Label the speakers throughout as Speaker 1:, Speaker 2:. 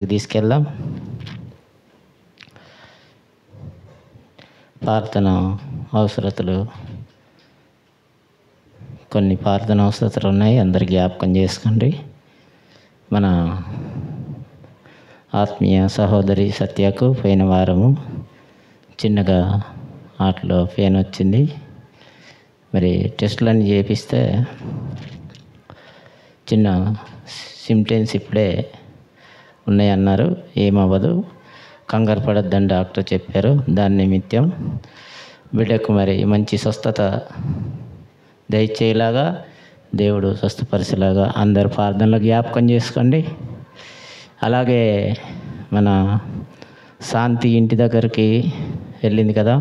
Speaker 1: తీసుకెళ్దాం. ప్రార్థన అవసరతలు, కొన్ని ప్రార్థన అవసరతలు ఉన్నాయి, అందరు జ్ఞాపకం చేసుకోండి. మన ఆత్మీయ సహోదరి సత్యకు పోయిన వారము చిన్నగా ఆటలో పెయిన్ వచ్చింది. మరి టెస్టులన్నీ చేపిస్తే చిన్న సిమ్టమ్స్ ఇప్పుడే ఉన్నాయన్నారు. ఏమవ్వదు, కంగారు పడొద్దని డాక్టర్ చెప్పారు. దాని నిమిత్తం బిడ్డకు మరి మంచి స్వస్థత దయచేలాగా, దేవుడు స్వస్థపరిచేలాగా అందరు ప్రార్థనలో జ్ఞాపకం చేసుకోండి. అలాగే మన శాంతి ఇంటి దగ్గరికి వెళ్ళింది కదా,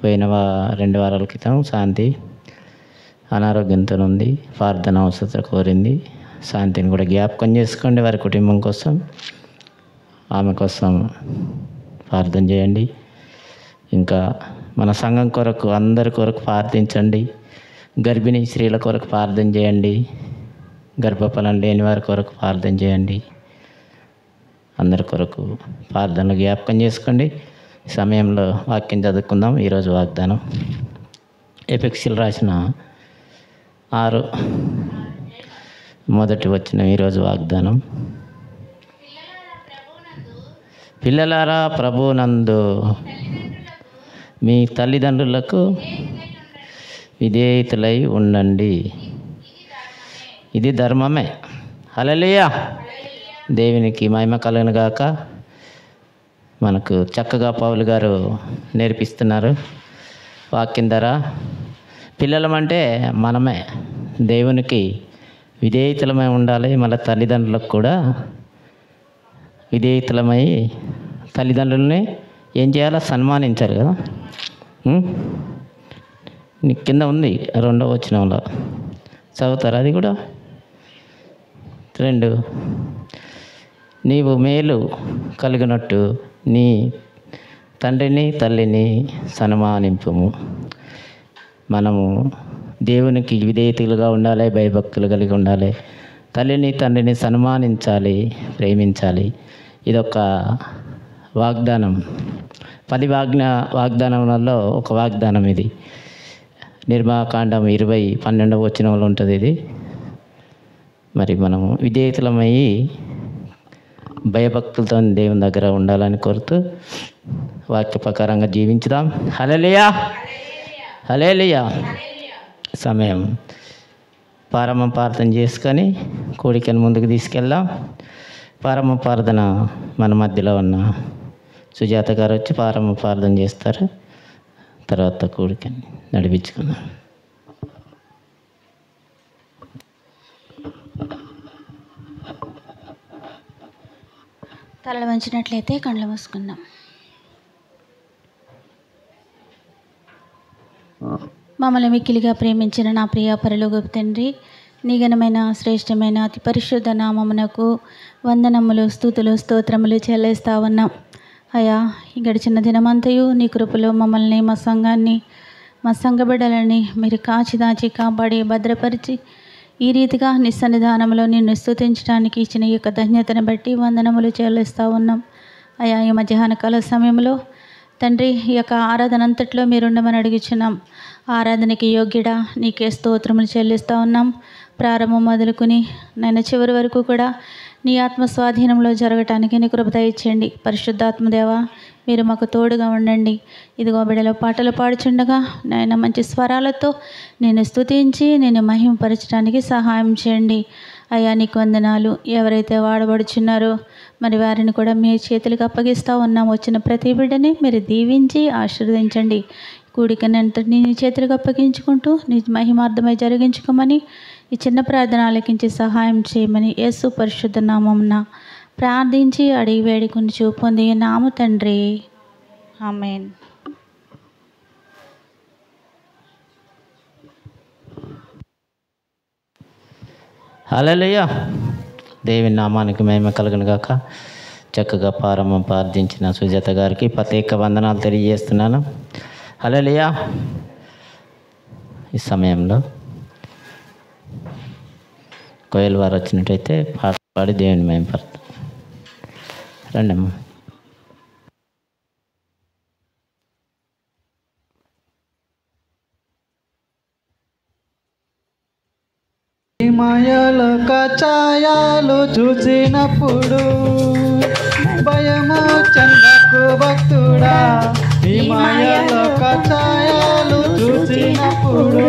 Speaker 1: పోయిన 2 వారాల క్రితం. శాంతి అనారోగ్యంతో ఉంది, ప్రార్థన అవసరత కోరింది. శాంతిని కూడా జ్ఞాపకం చేసుకోండి, వారి కుటుంబం కోసం, ఆమె కోసం ప్రార్థన చేయండి. ఇంకా మన సంఘం కొరకు, అందరి కొరకు ప్రార్థించండి. గర్భిణీ స్త్రీల కొరకు ప్రార్థన చేయండి. గర్భఫలం లేని వారి కొరకు ప్రార్థన చేయండి. అందరి కొరకు ప్రార్థనలు జ్ఞాపకం చేసుకోండి. ఈ సమయంలో వాక్యం చదువుకుందాం. ఈరోజు వాగ్దానం ఎఫెసీయులకు రాసిన 6 మొదటి వచనం. ఈరోజు వాగ్దానం: పిల్లలారా, ప్రభువునందు మీ తల్లిదండ్రులకు విధేయులై ఉండండి, ఇది ధర్మమే. హల్లెలూయా. దేవునికి మహిమ కలుగును గాక. మనకు చక్కగా పౌలు గారు నేర్పిస్తున్నారు వాక్యం ద్వారా. పిల్లలమంటే మనమే దేవునికి విధేయతలమై ఉండాలి. మళ్ళీ తల్లిదండ్రులకు కూడా విధేయతలమై తల్లిదండ్రులని ఏం చేయాలో సన్మానించాలి కదా. నీ కింద ఉంది 2వ వచనంలో, చదువుతారా అది కూడా? 2 నీవు మేలు కలిగినట్టు నీ తండ్రిని తల్లిని సన్మానింపుము. మనము దేవునికి విధేయతలుగా ఉండాలి, భయభక్తులు కలిగి ఉండాలి. తల్లిని తండ్రిని సన్మానించాలి, ప్రేమించాలి. ఇదొక వాగ్దానం. 10 వాగ్దానములలో ఒక వాగ్దానం ఇది. నిర్గమకాండం 20:12 వచనంలో ఉంటుంది ఇది. మరి మనము విధేయతలమయ్యి భయభక్తులతో దేవుని దగ్గర ఉండాలని కోరుతూ వాక్య ప్రకారంగా జీవించుదాం. హల్లెలూయా, హల్లెలూయా. సమయం ప్రారంభం ప్రార్థన చేసుకొని కూడికను ముందుకు తీసుకెళ్దాం. ప్రారంభ ప్రార్థన మన మధ్యలో ఉన్న సుజాత గారు వచ్చి ప్రారంభ ప్రార్థన చేస్తారు. తర్వాత కూడికని నడిపించుకుందాం.
Speaker 2: తలలు వంచినట్లయితే కళ్ళు మూసుకుందాం. మమ్మల్ని మిక్కిలిగా ప్రేమించిన నా ప్రియ పరలోకపు తండ్రి, నీ ఘనమైన శ్రేష్టమైన అతి పరిశుద్ధ నామమునకు వందనములు, స్తుతులు, స్తోత్రములు చెల్లిస్తా ఉన్నాం. అయ్యా, ఈ గడిచిన దినమంతయు నీ కృపలో మమ్మల్ని, మా సంఘాన్ని, మా సంఘ బిడ్డలని మీరు కాచి దాచి కాపాడి భద్రపరిచి ఈ రీతిగా నీ సన్నిధానంలో నిన్ను స్తుతించడానికి ఇచ్చిన ఈ యొక్క ధన్యతను బట్టి వందనములు చెల్లిస్తూ ఉన్నాం. అయ్యా, ఈ మధ్యాహ్న కాల సమయంలో తండ్రి, ఈ యొక్క ఆరాధన అంతట్లో మీరుండమని అడుగుచున్నాం. ఆరాధనకి యోగ్యుడా, నీకే స్తోత్రములు చెల్లిస్తూ ఉన్నాం. ప్రారంభం మొదలుకొని నేను చివరి వరకు కూడా నీ ఆత్మ స్వాధీనంలో జరగటానికి నీ కృప దయచేయండి. పరిశుద్ధాత్మదేవా, మీరు మాకు తోడుగా ఉండండి. ఇదిగో బిడ్డలో పాటలు పాడుచుండగా నాయన మంచి స్వరాలతో నేను స్తుతించి నేను మహిమపరచడానికి సహాయం చేయండి. అయ్యా, నీకు వందనాలు. ఎవరైతే వాడబడుచున్నారో మరి వారిని కూడా మీ చేతులకు అప్పగిస్తూ ఉన్నాం. వచ్చిన ప్రతి బిడ్డని మీరు దీవించి ఆశీర్వదించండి. కూడికనంతటిని నీ చేతులకు అప్పగించుకుంటూ నీ మహిమార్థమై జరిగించుకోమని ఈ చిన్న ప్రార్థన ఆలకించి సహాయం చేయమని యేసు పరిశుద్ధ నామమున ప్రార్థించి అడిగి వేడుకొని చూపొంది నాము తండ్రి, ఆమేన్.
Speaker 1: హల్లెలూయా. దేవుని నామానికి మహిమ కలుగును గాక. చక్కగా ప్రారంభం ప్రార్థించిన సుజాత గారికి ప్రత్యేక వందనాలు తెలియజేస్తున్నాను. హల్లెలూయా. ఈ సమయంలో కోయల్ వారు వచ్చినట్టయితే పాట పాడి దేవుని మహిమపడతాం. రండమ్మా.
Speaker 3: మాయలోక ఛాయాలు చూసినప్పుడు భయము చెందకు భక్తుడా. ఈ మాయలోక ఛాయాలు చూసినప్పుడు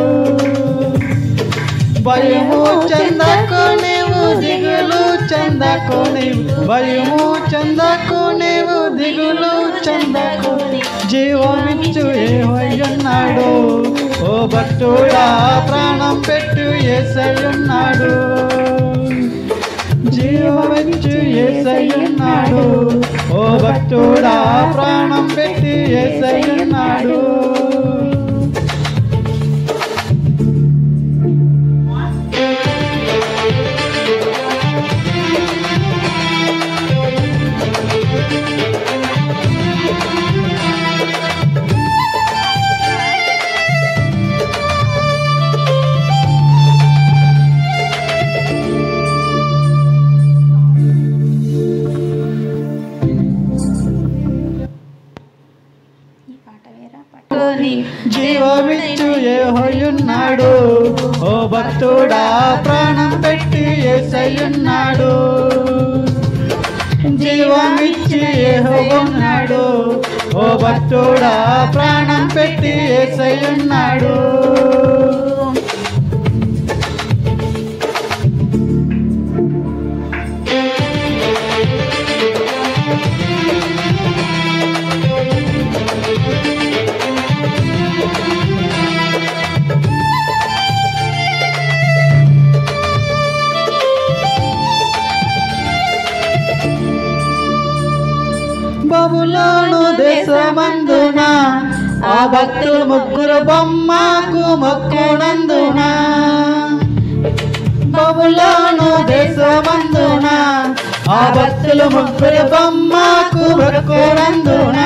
Speaker 3: భయము చెందకు నీవు, దిగులు చెందకు నీవు, భయము చెందకు నీవు, దిగులు చెందకు. జీవమిచ్చు యెహోవాయున్నాడు, ఓ భక్తుడా ప్రాణం పెట్టు యేసయ్యున్నాడు. జీవమిచ్చు యేసయ్యున్నాడు, ఓ భక్తుడా ప్రాణం పెట్టి యేసయ్యున్నాడు. జీవమిచ్చు యెహోవాయున్నాడు, ఓ భక్తుడా ప్రాణం పెట్టి యేసయ్యున్నాడు. జీవమిచ్చి యెహోవాయున్నాడు, ఓ భక్తుడా ప్రాణం పెట్టి యేసయ్యున్నాడు. బబులోను దేశమందున ఆ భక్తులు ముగ్గురు బొమ్మకు మొక్కునందున, బబులోను దేశమందున ఆ భక్తులు ముగ్గురు బొమ్మకు మొక్కునందున,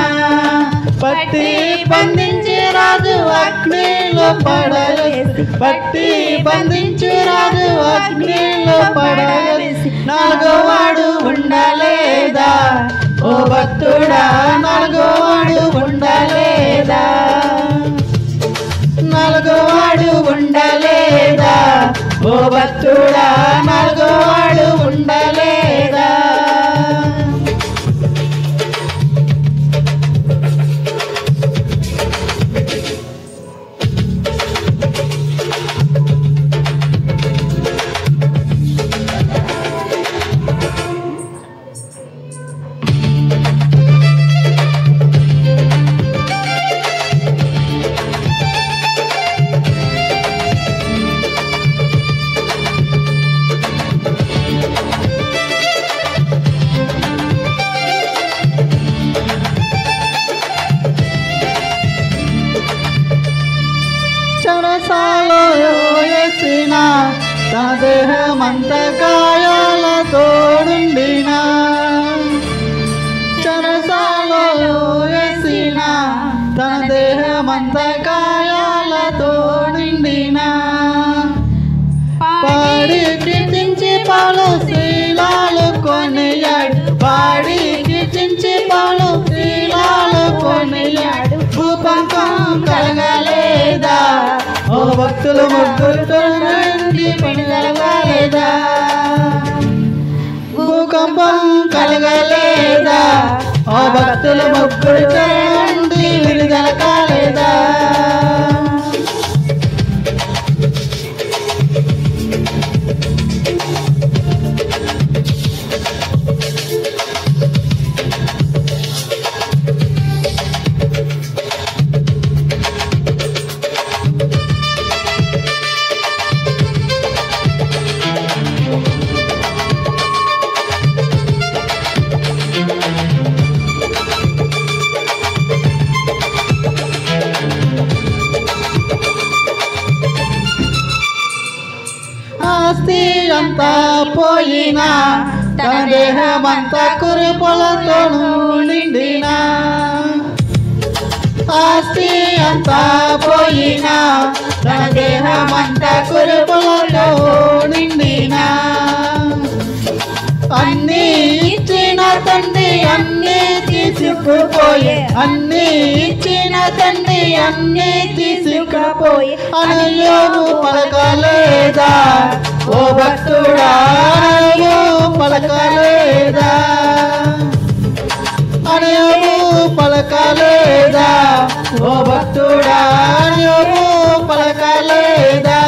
Speaker 3: పట్టి బంధించి రాజు అగ్నిలో పడవేసి, పట్టి బంధించి రాజు అగ్నిలో పడవేసి, నాలుగోవాడు ఉండలేదా ఓ భక్తుడా, నాలుగోవాడు ఉండలేదా, నాలుగోవాడు ఉండలేదా, ఓ భక్తుడా నాలుగోవాడు ఉండలేదా. చెరసాలలో వేసిన తన దేహమంత గాయాలతోడుండిన, చెరసాలలో వేసిన తన దేహమంత గాయాలతోడుండిన, పాడి కీర్తించి పౌలు శీలాలు కొనియాడు, పాడి కీర్తించి పౌలు శీలాలు కొనియాడు. భూకంపం కలగలేదా ఓ భక్తులు ముగ్గురు నుండి విడుదలలేదా, భూకంపం కలగలేదా ఓ భక్తులు ముగ్గురు నుండి విడుదల కాలేదా. ఆస్తి అంతా పోయినా తన దేహమంతా కురుపులతోనూ నిండినా, ఆస్తి అంతా పోయినా తన దేహమంతా కురుపులతో నిండినా, అన్నీ ఇచ్చిన తండ్రి తీసుకుపోయే, అన్ని ఇచ్చిన తండ్రి అన్ని తీసుకుపోయే. అనయోగు పలకలేదా ఓ భక్తుడా, అనయోగు పలకలేదా, అనయోగు పలకలేదా ఓ భక్తుడా, అనయోగు పలకలేదా.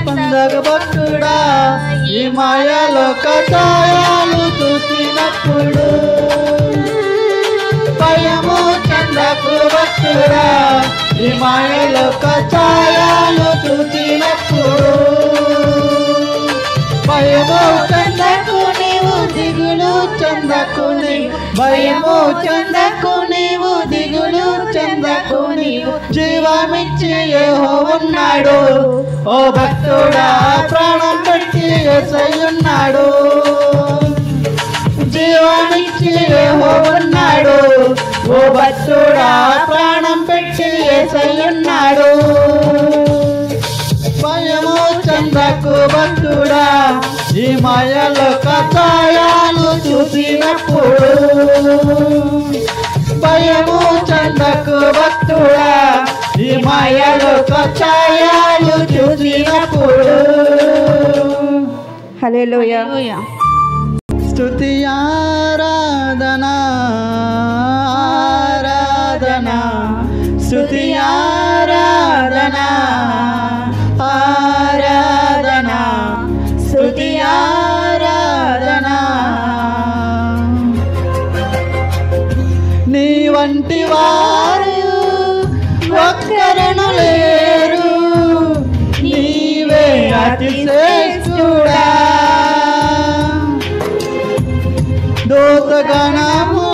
Speaker 3: పొందగ భక్తుడా ఈ మాయలో కషాయాలు చూసినప్పుడు, భయము చెందకు భక్తుడా ఈ మాయలో కషాయాలు చూసినప్పుడు, భయము చెందకు నీవు దిగులు చెందకు నీవు, భయము చెందకు నీవు దిగులు చెందకు నీవు. జీవమిచ్చి యెహోవా ఉన్నాడు ఓ భక్తుడా, ప్రాణం పెట్టి యేసయ్య ఉన్నాడు. జీవమిచ్చి యెహోవా ఉన్నాడు ఓ భక్తుడా, ప్రాణం పెట్టి యేసయ్య ఉన్నాడు. భయము చెందకు భక్తుడా ఈ మాయలో కషాయాలు చూసినప్పుడు, భయము చెందకు భక్తుడా ఈ మాయలో కషాయాలు చూసినప్పుడు.
Speaker 4: హల్లెలూయా.
Speaker 3: స్తుతి ఆరాధన ఆరాధన, స్తుతి ఆరాధన ఆరాధన, స్తుతి ఆరాధన. నీ వంటి వారు ఒక్కరును లేరు, నీవే అతి శ్రేష్ఠుడా. దూతగణము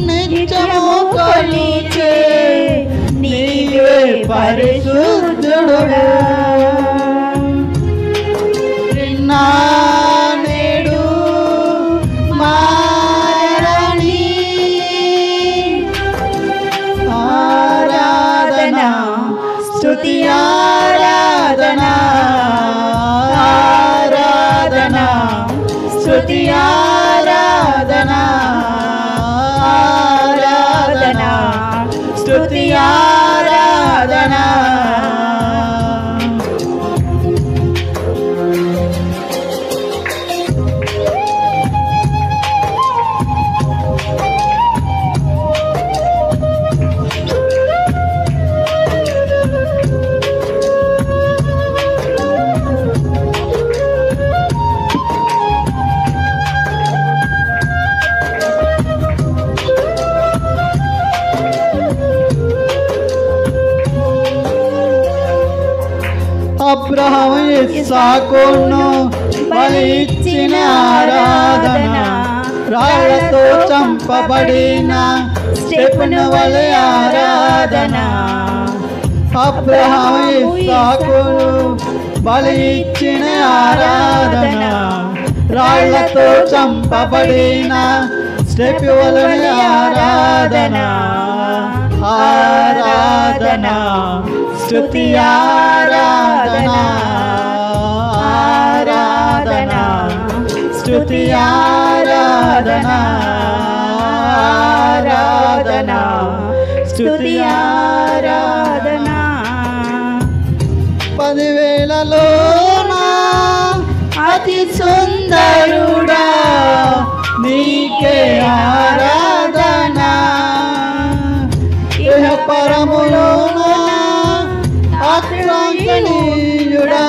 Speaker 3: నిత్యము కొలిచే, నీవే పరిశుద్ధుడా. నిన్న నేడు మారని ఆరాధన, స్తుతి ఆరాధన ఆరాధన, స్తుతి ఆరాధన ఆరాధన, స్తుతి ఆరాధన. అబ్రహాము ఇస్సాకును బలి ఇచ్చిన ఆరాధన, రాళ్లతో చంపబడిన స్టెఫెను వలె ఆరాధన. అబ్రహాము ఇస్సాకును బలి ఇచ్చిన ఆరాధన, రాళ్లతో చంపబడిన స్టెఫెను వలె ఆరాధన ఆరాధన, స్తుతి ఆరాధన ఆరాధన, స్తుతి ఆరాధన ఆరాధన, స్తుతి ఆరాధన. 10,000లోన అతి సుందరుడా నీకే ఆరాధన, ఇహ పరములోన అక్రాంతనీయుడా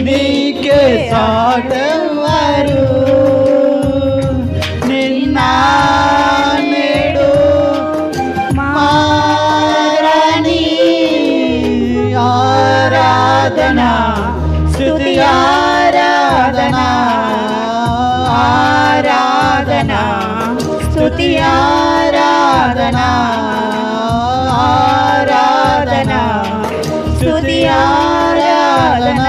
Speaker 3: నీకే సాటెవ్వరు. నిన్న నేడు మారని ఆరాధన, స్తుతి ఆరాధన ఆరాధన, స్తుతి ఆరాధన ఆరాధన, స్తుతి ఆరాధన.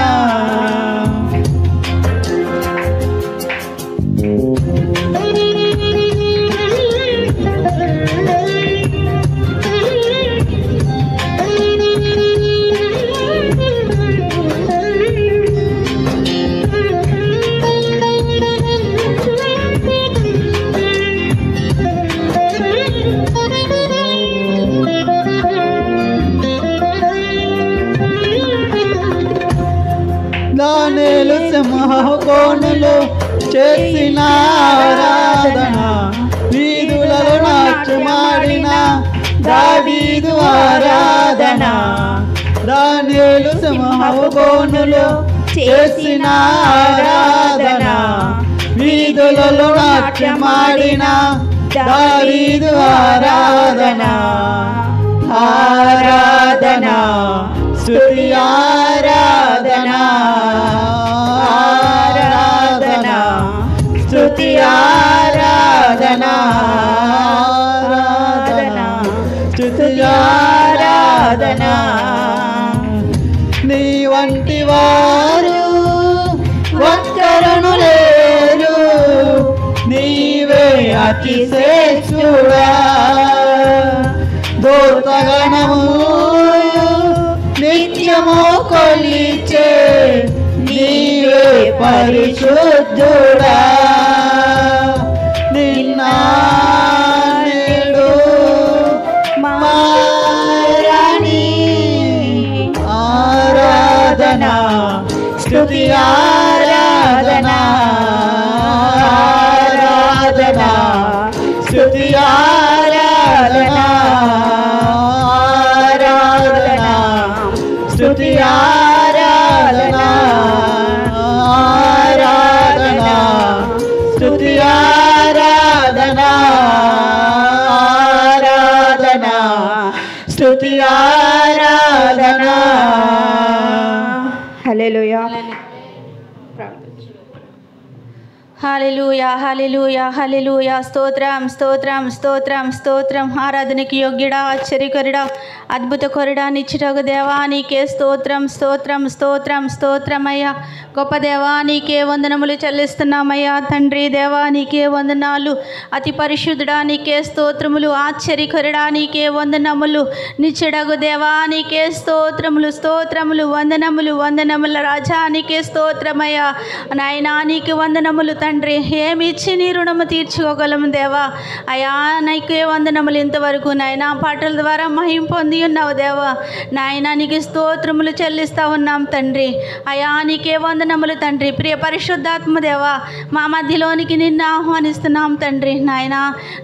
Speaker 3: మహాబోనులు చేసిన ఆరాధన వీధులలో నాట్యమాడిన దావీదు ఆరాధన దానియేలు సింహబోనులు చేసిన ఆరాధన వీధులలో నాట్యమాడిన దావీదు ఆరాధన ఆరాధన స్తుతి ఆరాధన ఆరాధన స్తుతి ఆరాధన ఆరాధన స్తుతి ఆరాధన నీ వంటి వారు ఒక్కరును లేరు నీవే అతి శ్రేష్ఠుడా దూతగణము నిత్యము కొలిచే నీవే పరిశుద్ధుడా నిన్న నేడు మారని ఆరాధన స్తుతి ఆరాధన ఆరాధన స్తుతి ఆరాధన ఆరాధన స్తుతి ఆరాధన ఆరాధన స్తుతి ఆరాధన ఆరాధన స్తుతి ఆరాధన హల్లెలూయా.
Speaker 2: హల్లెలూయా హల్లెలూయా హల్లెలూయా స్తోత్రం స్తోత్రం స్తోత్రం స్తోత్రం ఆరాధనకి యోగ్యుడా ఆశ్చర్యకరుడా అద్భుతకరుడా నిత్యుడగు దేవా నీకే స్తోత్రం స్తోత్రం స్తోత్రం స్తోత్రమయ్యా గొప్ప దేవా నీకే వందనములు చెల్లిస్తున్నామయ్యా తండ్రి దేవా నీకే వందనాలు అతి పరిశుద్ధుడా నీకే స్తోత్రములు ఆశ్చర్యకరుడా నీకే వందనములు నిత్యుడగు దేవా నీకే స్తోత్రములు స్తోత్రములు వందనములు వందనముల రాజా నీకే స్తోత్రమయ్యా నాయనా నీకు వందనములు తండ్రి ఏమి ఇచ్చి నీ రుణము తీర్చుకోగలము దేవా అయా నీకే వందనములు ఇంతవరకు నాయనా పాటల ద్వారా మహిం పొంది ఉన్నావు దేవా నాయనా నీకు స్తోత్రములు చెల్లిస్తా ఉన్నాం తండ్రి అయా నీకే వందనములు తండ్రి ప్రియ పరిశుద్ధాత్మ దేవా మా మధ్యలోనికి నిన్ను ఆహ్వానిస్తున్నాం తండ్రి నాయనా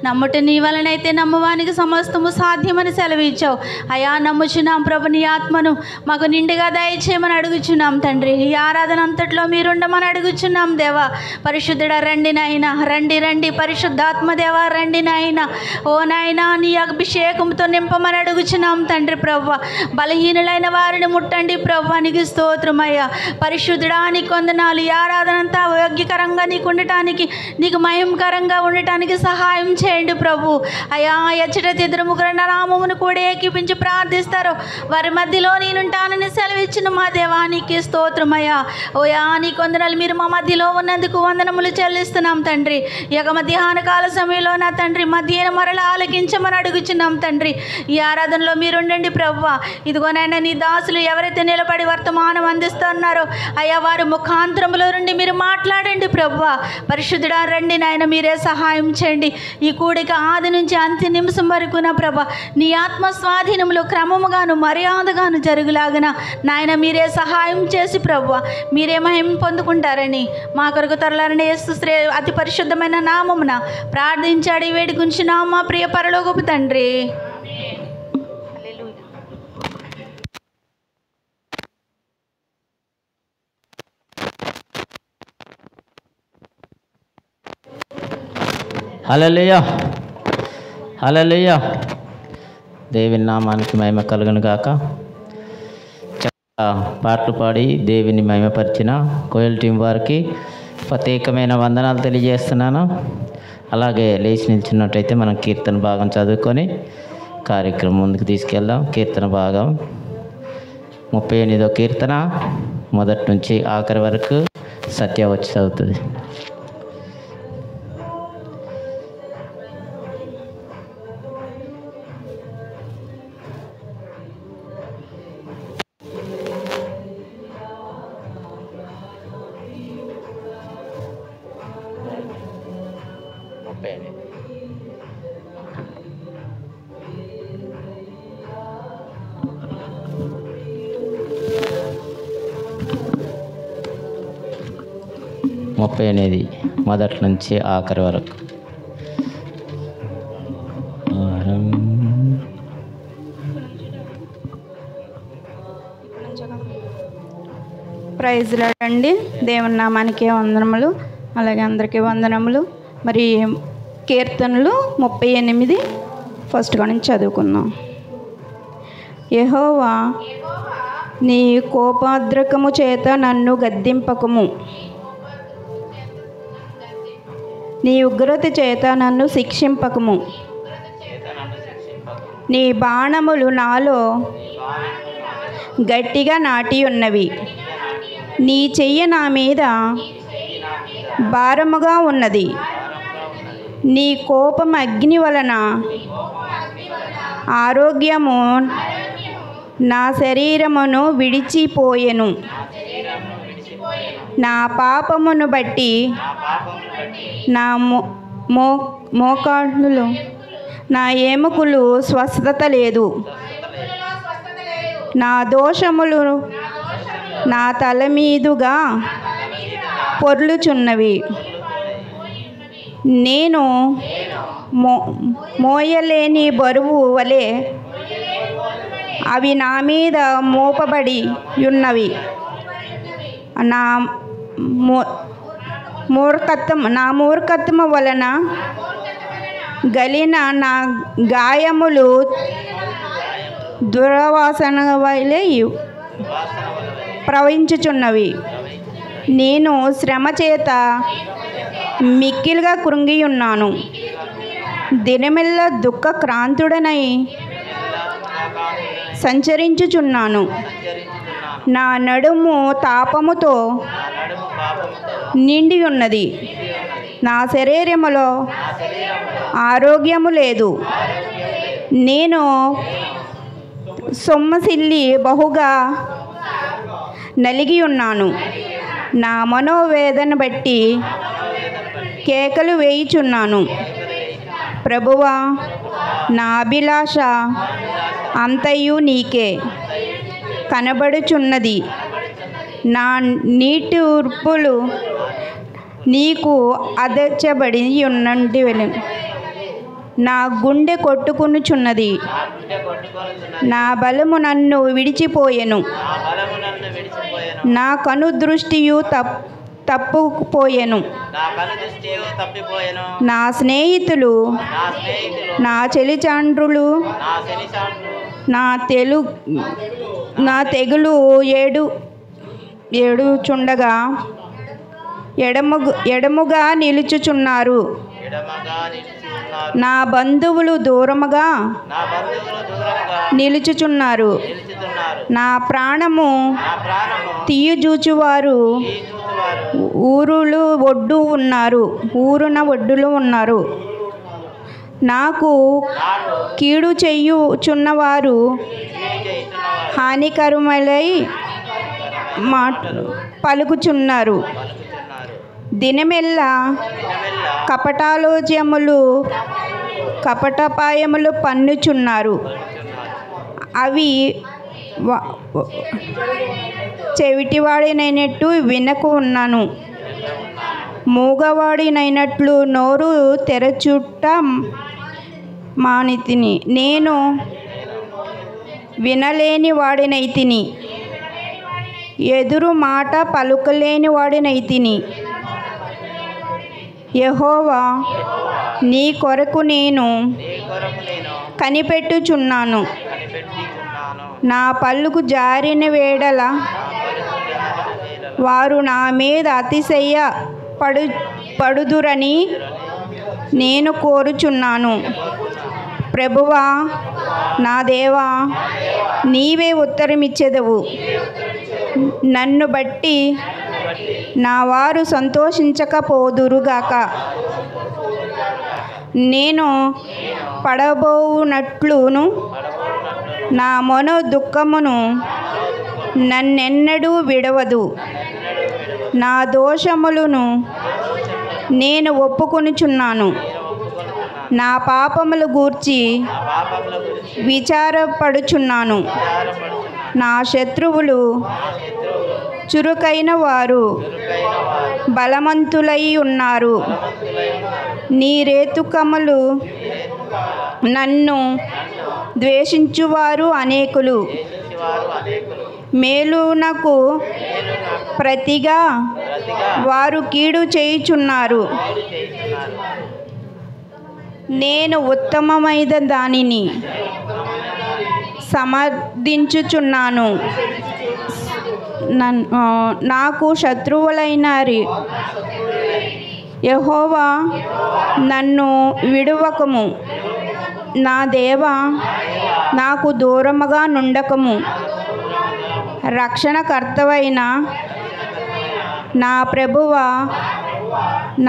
Speaker 2: నమ్ముట నీ వలనైతే నమ్మవానికి సమస్తము సాధ్యమని సెలవిచ్చావు అయా నమ్ముచున్నాం ప్రభు నీ ఆత్మను మాకు నిండుగా దయచేయమని అడుగుచున్నాం తండ్రి ఈ ఆరాధన అంతట్లో మీరుండమని అడుగుచున్నాం దేవా పరిశుద్ధుడా రండి నాయనా రండి రండి పరిశుద్ధాత్మ దేవా రండి నాయనా ఓ నాయనా నీ అభిషేకంతో నింపమని అడుగుచున్నాం తండ్రి ప్రవ్వ బలహీనులైన వారిని ముట్టండి ప్రవ్వ నీకు స్తోత్రమయ్యా పరిశుద్ధుడా నీకు వందనాలు ఈ ఆరాధన అంతా యోగ్యకరంగా నీకు ఉండటానికి నీకు మహిమకరంగా ఉండటానికి సహాయం చేయండి ప్రభు అయా ఎచ్చట ఇద్దరు ముగ్గురు నామమును కూడా ఏకీపించి ప్రార్థిస్తారు వారి మధ్యలో నేనుంటానని సెలవిచ్చిన మా దేవానికి స్తోత్రమయ్యా ఓయా నీకు వందనాలు మీరు మా మధ్యలో ఉన్నందుకు వందనములు చెల్లిస్తున్నాం తండ్రి ఇక మధ్యాహ్న కాల సమయంలో నా తండ్రి మధ్యాహ్నం మరలా ఆలకించమని అడుగుచున్నాం తండ్రి ఈ ఆరాధనలో మీరుండండి ప్రవ్వ ఇదిగోనైనా నీ దాసులు ఎవరైతే నిలబడి వర్తమానం అందిస్తున్నారో అయ్యా వారి ముఖాంతరములో నుండి మీరు మాట్లాడండి ప్రవ్వ పరిశుద్ధుడా రండి నాయన మీరే సహాయం చేయండి ఈ కూడిక ఆది నుంచి అంత్య నిమిషం వరకు నా ప్రభ నీ ఆత్మ స్వాధీనంలో క్రమముగాను మర్యాదగాను జరుగులాగన నాయన మీరే సహాయం చేసి ప్రవ్వ మీరే మహిమ పొందుకుంటారని మా కొరకు త్వరలని యేసు అతి పరిశుద్ధమైన నామమున ప్రార్థించాడు వేడుకుంటున్నాం మా ప్రియ పరలోకపు తండ్రి.
Speaker 1: హల్లెలూయా హల్లెలూయా దేవుని నామానికి మహిమ కలుగును గాక. చక్కగా పాటలు పాడి దేవుని మహిమపరిచిన కోయల్ టీం వారికి ప్రత్యేకమైన వందనాలు తెలియజేస్తున్నాను. అలాగే లేచి నిల్చున్నట్టయితే మనం కీర్తన భాగం చదువుకొని కార్యక్రమం ముందుకు తీసుకెళ్దాం. కీర్తన భాగం 38వ కీర్తన మొదటి నుంచి ఆఖరి వరకు సత్య వచ్చి చదువుతుంది. 38 మొదటి నుంచి ఆఖరి వరకు.
Speaker 3: ప్రైజ్ లార్డ్ అండి. దేవుని నామానికి వందనములు, అలాగే అందరికీ వందనములు. మరి కీర్తనలు 38 ఫస్ట్ నుంచి చదువుకుందాం. యెహోవా, నీ కోపాద్రకము చేత నన్ను గద్దింపకము, నీ ఉగ్రత చేత నన్ను శిక్షింపకము. నీ బాణములు నాలో గట్టిగా నాటి ఉన్నవి, నీ చెయ్యి నా మీద భారముగా ఉన్నది. నీ కోపం అగ్ని వలన ఆరోగ్యము నా శరీరమును విడిచిపోయెను. నా పాపమును బట్టి నా మోకాళ్ళు నా ఎముకలు స్వస్థత లేదు. నా దోషములు నా తల మీదుగా పొర్లుచున్నవి. నేను మోయలేని బరువు వలె అవి నా మీద మోపబడి ఉన్నవి. నా మూర్ఖత్వము వలన గలిన నా గాయములు దుర్వాసన వలె ప్రవహించుచున్నవి. నేను శ్రమ చేత మిక్కిలిగా కృంగి ఉన్నాను. దినమెల్ల దుఃఖక్రాంతుడనై సంచరించుచున్నాను. నా నడుము తాపముతో నిండి ఉన్నది. నా శరీరములో ఆరోగ్యము లేదు. నేను సొమ్మసిల్లి బహుగా నలిగి ఉన్నాను. నా మనోవేదన బట్టి కేకలు వేయుచున్నాను. ప్రభువా, నా అభిలాష అంతయు నీకే కనబడుచున్నది. నా నీటూర్పులు నీకు అదర్చబడి ఉన్నంటి వెళ్ళి నా గుండె కొట్టుకునుచున్నది. నా బలము నన్ను విడిచిపోయెను. నా కనుదృష్టియు తప్పుపోయెను. నా స్నేహితులు, నా చెలిచాండ్రులు నా తెగులు ఏడుచుండగా ఎడముగా నిలుచుచున్నారు. నా బంధువులు దూరముగా నిలుచుచున్నారు. నా ప్రాణము తీయుజూచువారు ఊరున ఒడ్డులు ఉన్నారు. నాకు కీడు చెయ్యుచున్నవారు హానికరములై పలుకుచున్నారు. దినమెల్లా కపటపాయములు పన్నుచున్నారు. అవి చెవిటివాడినైనట్టు వినకు ఉన్నాను. మూగవాడినైనట్లు నోరు తెరచుట మానితిని. నేను వినలేని వాడినైతిని, ఎదురు మాట పలుకలేని వాడినైతిని. యెహోవా, నీ కొరకు నేను కనిపెట్టుచున్నాను. నా పలుకు జారిన వేళల వారు నా మీద అతిశయ పడుదురని నేను కోరుచున్నాను. ప్రభువా, నా దేవా, నీవే ఉత్తరమిచ్చెదవు. నన్ను బట్టి నా వారు సంతోషించకపోదురుగాక. నేను పడబోవునట్లును నా మనో దుఃఖమును నన్నెన్నడూ విడవదు. నా దోషములను నేను ఒప్పుకొనుచున్నాను. నా పాపముల గూర్చి విచారపడుచున్నాను. నా శత్రువులు చురుకైన వారు బలవంతులై ఉన్నారు. నీ రేతుకములు నన్ను ద్వేషించువారు అనేకులు. మేలునకు ప్రతిగా వారు కీడు చేయుచున్నారు. నేను ఉత్తమమైన దానిని సమర్థించుచున్నాను. నాకు శత్రువులైన యెహోవా నన్ను విడువకము. నా దేవా నాకు దూరముగా నుండకము. రక్షణకర్తవైన నా ప్రభువా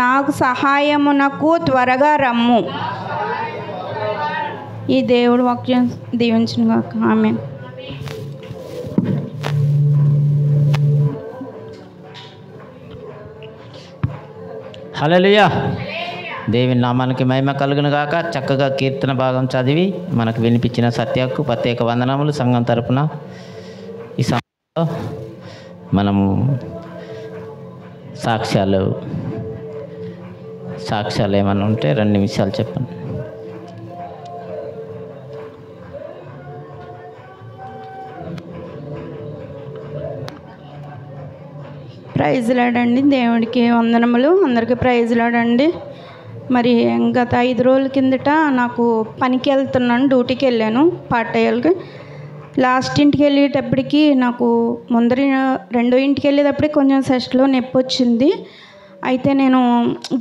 Speaker 3: నాకు సహాయమునకు త్వరగా రమ్ము. ఈ దేవుడు వాక్యం దీవించును గాక. ఆమేన్.
Speaker 1: హల్లెలూయా. దేవుని నామానికి మహిమ కలుగును గాక. చక్కగా కీర్తన భాగం చదివి మనకు వినిపించిన సత్యకు ప్రత్యేక వందనములు. సంఘం తరపున ఈ సమయంలో మనము సాక్ష్యాలు ఏమైనా ఉంటే 2 నిమిషాలు చెప్పండి.
Speaker 3: ప్రైజ్ లాడండి. దేవుడికి వందనములు. అందరికీ ప్రైజ్ లాడండి. మరి గత 5 రోజుల కిందట నాకు పనికి వెళ్తున్నాను, డ్యూటీకి వెళ్ళాను పార్ట్ టైంకి. లాస్ట్ ఇంటికి వెళ్ళేటప్పటికి నాకు ముందర 2వ ఇంటికి వెళ్ళేటప్పటికి కొంచెం చెస్ట్లో నొప్పి వచ్చింది. అయితే నేను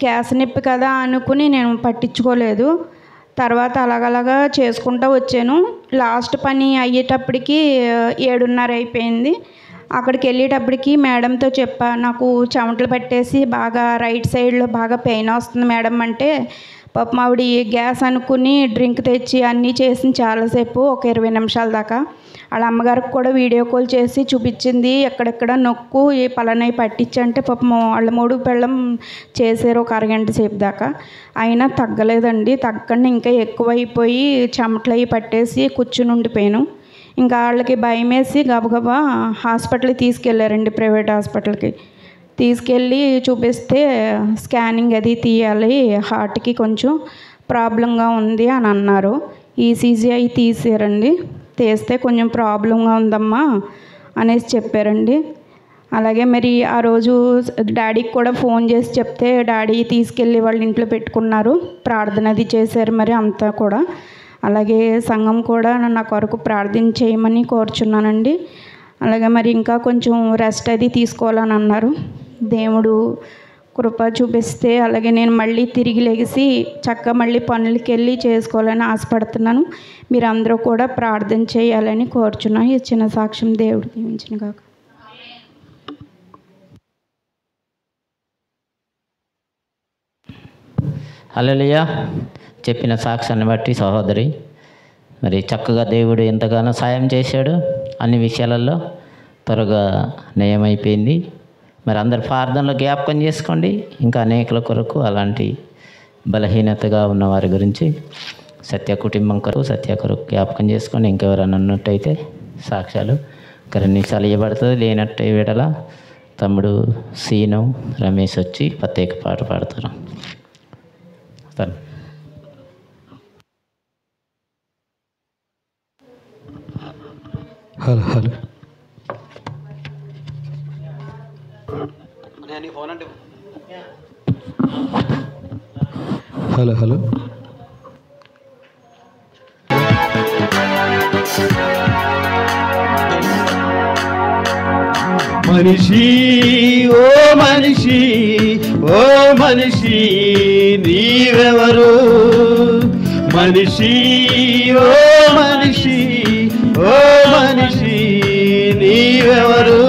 Speaker 3: గ్యాస్ నొప్పి కదా అనుకుని నేను పట్టించుకోలేదు. తర్వాత అలాగలాగా చేసుకుంటూ వచ్చాను. లాస్ట్ పని అయ్యేటప్పటికి 7:30 అయిపోయింది. అక్కడికి వెళ్ళేటప్పటికి మేడంతో చెప్పా, నాకు చెమటలు పట్టేసి బాగా రైట్ సైడ్లో బాగా పెయిన్ వస్తుంది మేడం అంటే, పాపం ఆవిడ గ్యాస్ అనుకుని డ్రింక్ తెచ్చి అన్నీ చేసి చాలాసేపు ఒక 20 నిమిషాల దాకా వాళ్ళ అమ్మగారికి కూడా వీడియో కాల్ చేసి చూపించింది. ఎక్కడెక్కడ నొక్కు ఏ పలానవి పట్టించంటే పాపం వాళ్ళ 3 పెళ్ళం చేశారు ఒక అరగంట సేపు దాకా. అయినా తగ్గలేదండి. తగ్గకుండా ఇంకా ఎక్కువైపోయి చెమటలు అవి పట్టేసి కూర్చుని ఉండిపోయాను. ఇంకా వాళ్ళకి భయం వేసి గబగబా హాస్పిటల్కి తీసుకెళ్ళారండి, ప్రైవేట్ హాస్పిటల్కి. తీసుకెళ్ళి చూపిస్తే స్కానింగ్ అది తీయాలి, హార్ట్కి కొంచెం ప్రాబ్లంగా ఉంది అని అన్నారు. ఈసీజీ అవి తీసారండి. తీస్తే కొంచెం ప్రాబ్లంగా ఉందమ్మా అనేసి చెప్పారండి. అలాగే మరి ఆ రోజు డాడీకి కూడా ఫోన్ చేసి చెప్తే డాడీ తీసుకెళ్ళి వాళ్ళ ఇంట్లో పెట్టుకున్నారు, ప్రార్థన అది చేశారు. మరి అంతా కూడా అలాగే సంఘం కూడా నా కొరకు ప్రార్థన చేయమని కోరుచున్నానండి. అలాగే మరి ఇంకా కొంచెం రెస్ట్ అది తీసుకోవాలని అన్నారు. దేవుడు కృప చూపిస్తే అలాగే నేను మళ్ళీ తిరిగి లెగిసి చక్కగా మళ్ళీ పనులకి వెళ్ళి చేసుకోవాలని ఆశపడుతున్నాను. మీరు అందరూ కూడా ప్రార్థన చేయాలని కోరుచున్నాను. ఈ చిన్న సాక్ష్యం దేవుడు దీవించును గాక.
Speaker 1: హల్లెలూయా. చెప్పిన సాక్ష్యాన్ని బట్టి సహోదరి మరి చక్కగా దేవుడు ఎంతగానో సాయం చేశాడు. అన్ని విషయాలలో త్వరగా నయమైపోయింది. మరి అందరు ప్రార్థనలో జ్ఞాపకం చేసుకోండి. ఇంకా అనేకుల కొరకు అలాంటి బలహీనతగా ఉన్న వారి గురించి సత్య కుటుంబం కొరకు జ్ఞాపకం చేసుకోండి. ఇంకెవరైనా ఉన్నట్టయితే సాక్ష్యాలు 2 నిమిషాలు ఇవ్వబడుతుంది. లేనట్టు విడల తమ్ముడు సీను రమేష్ వచ్చి ప్రత్యేక పాట పాడతారు.
Speaker 4: హలో హలో హలో హలో మనిషి ఓ మనిషి ఓ మనిషి నీవెవరు? మనిషి ఓ మనిషి ఓ మనిషి నీవెవరు?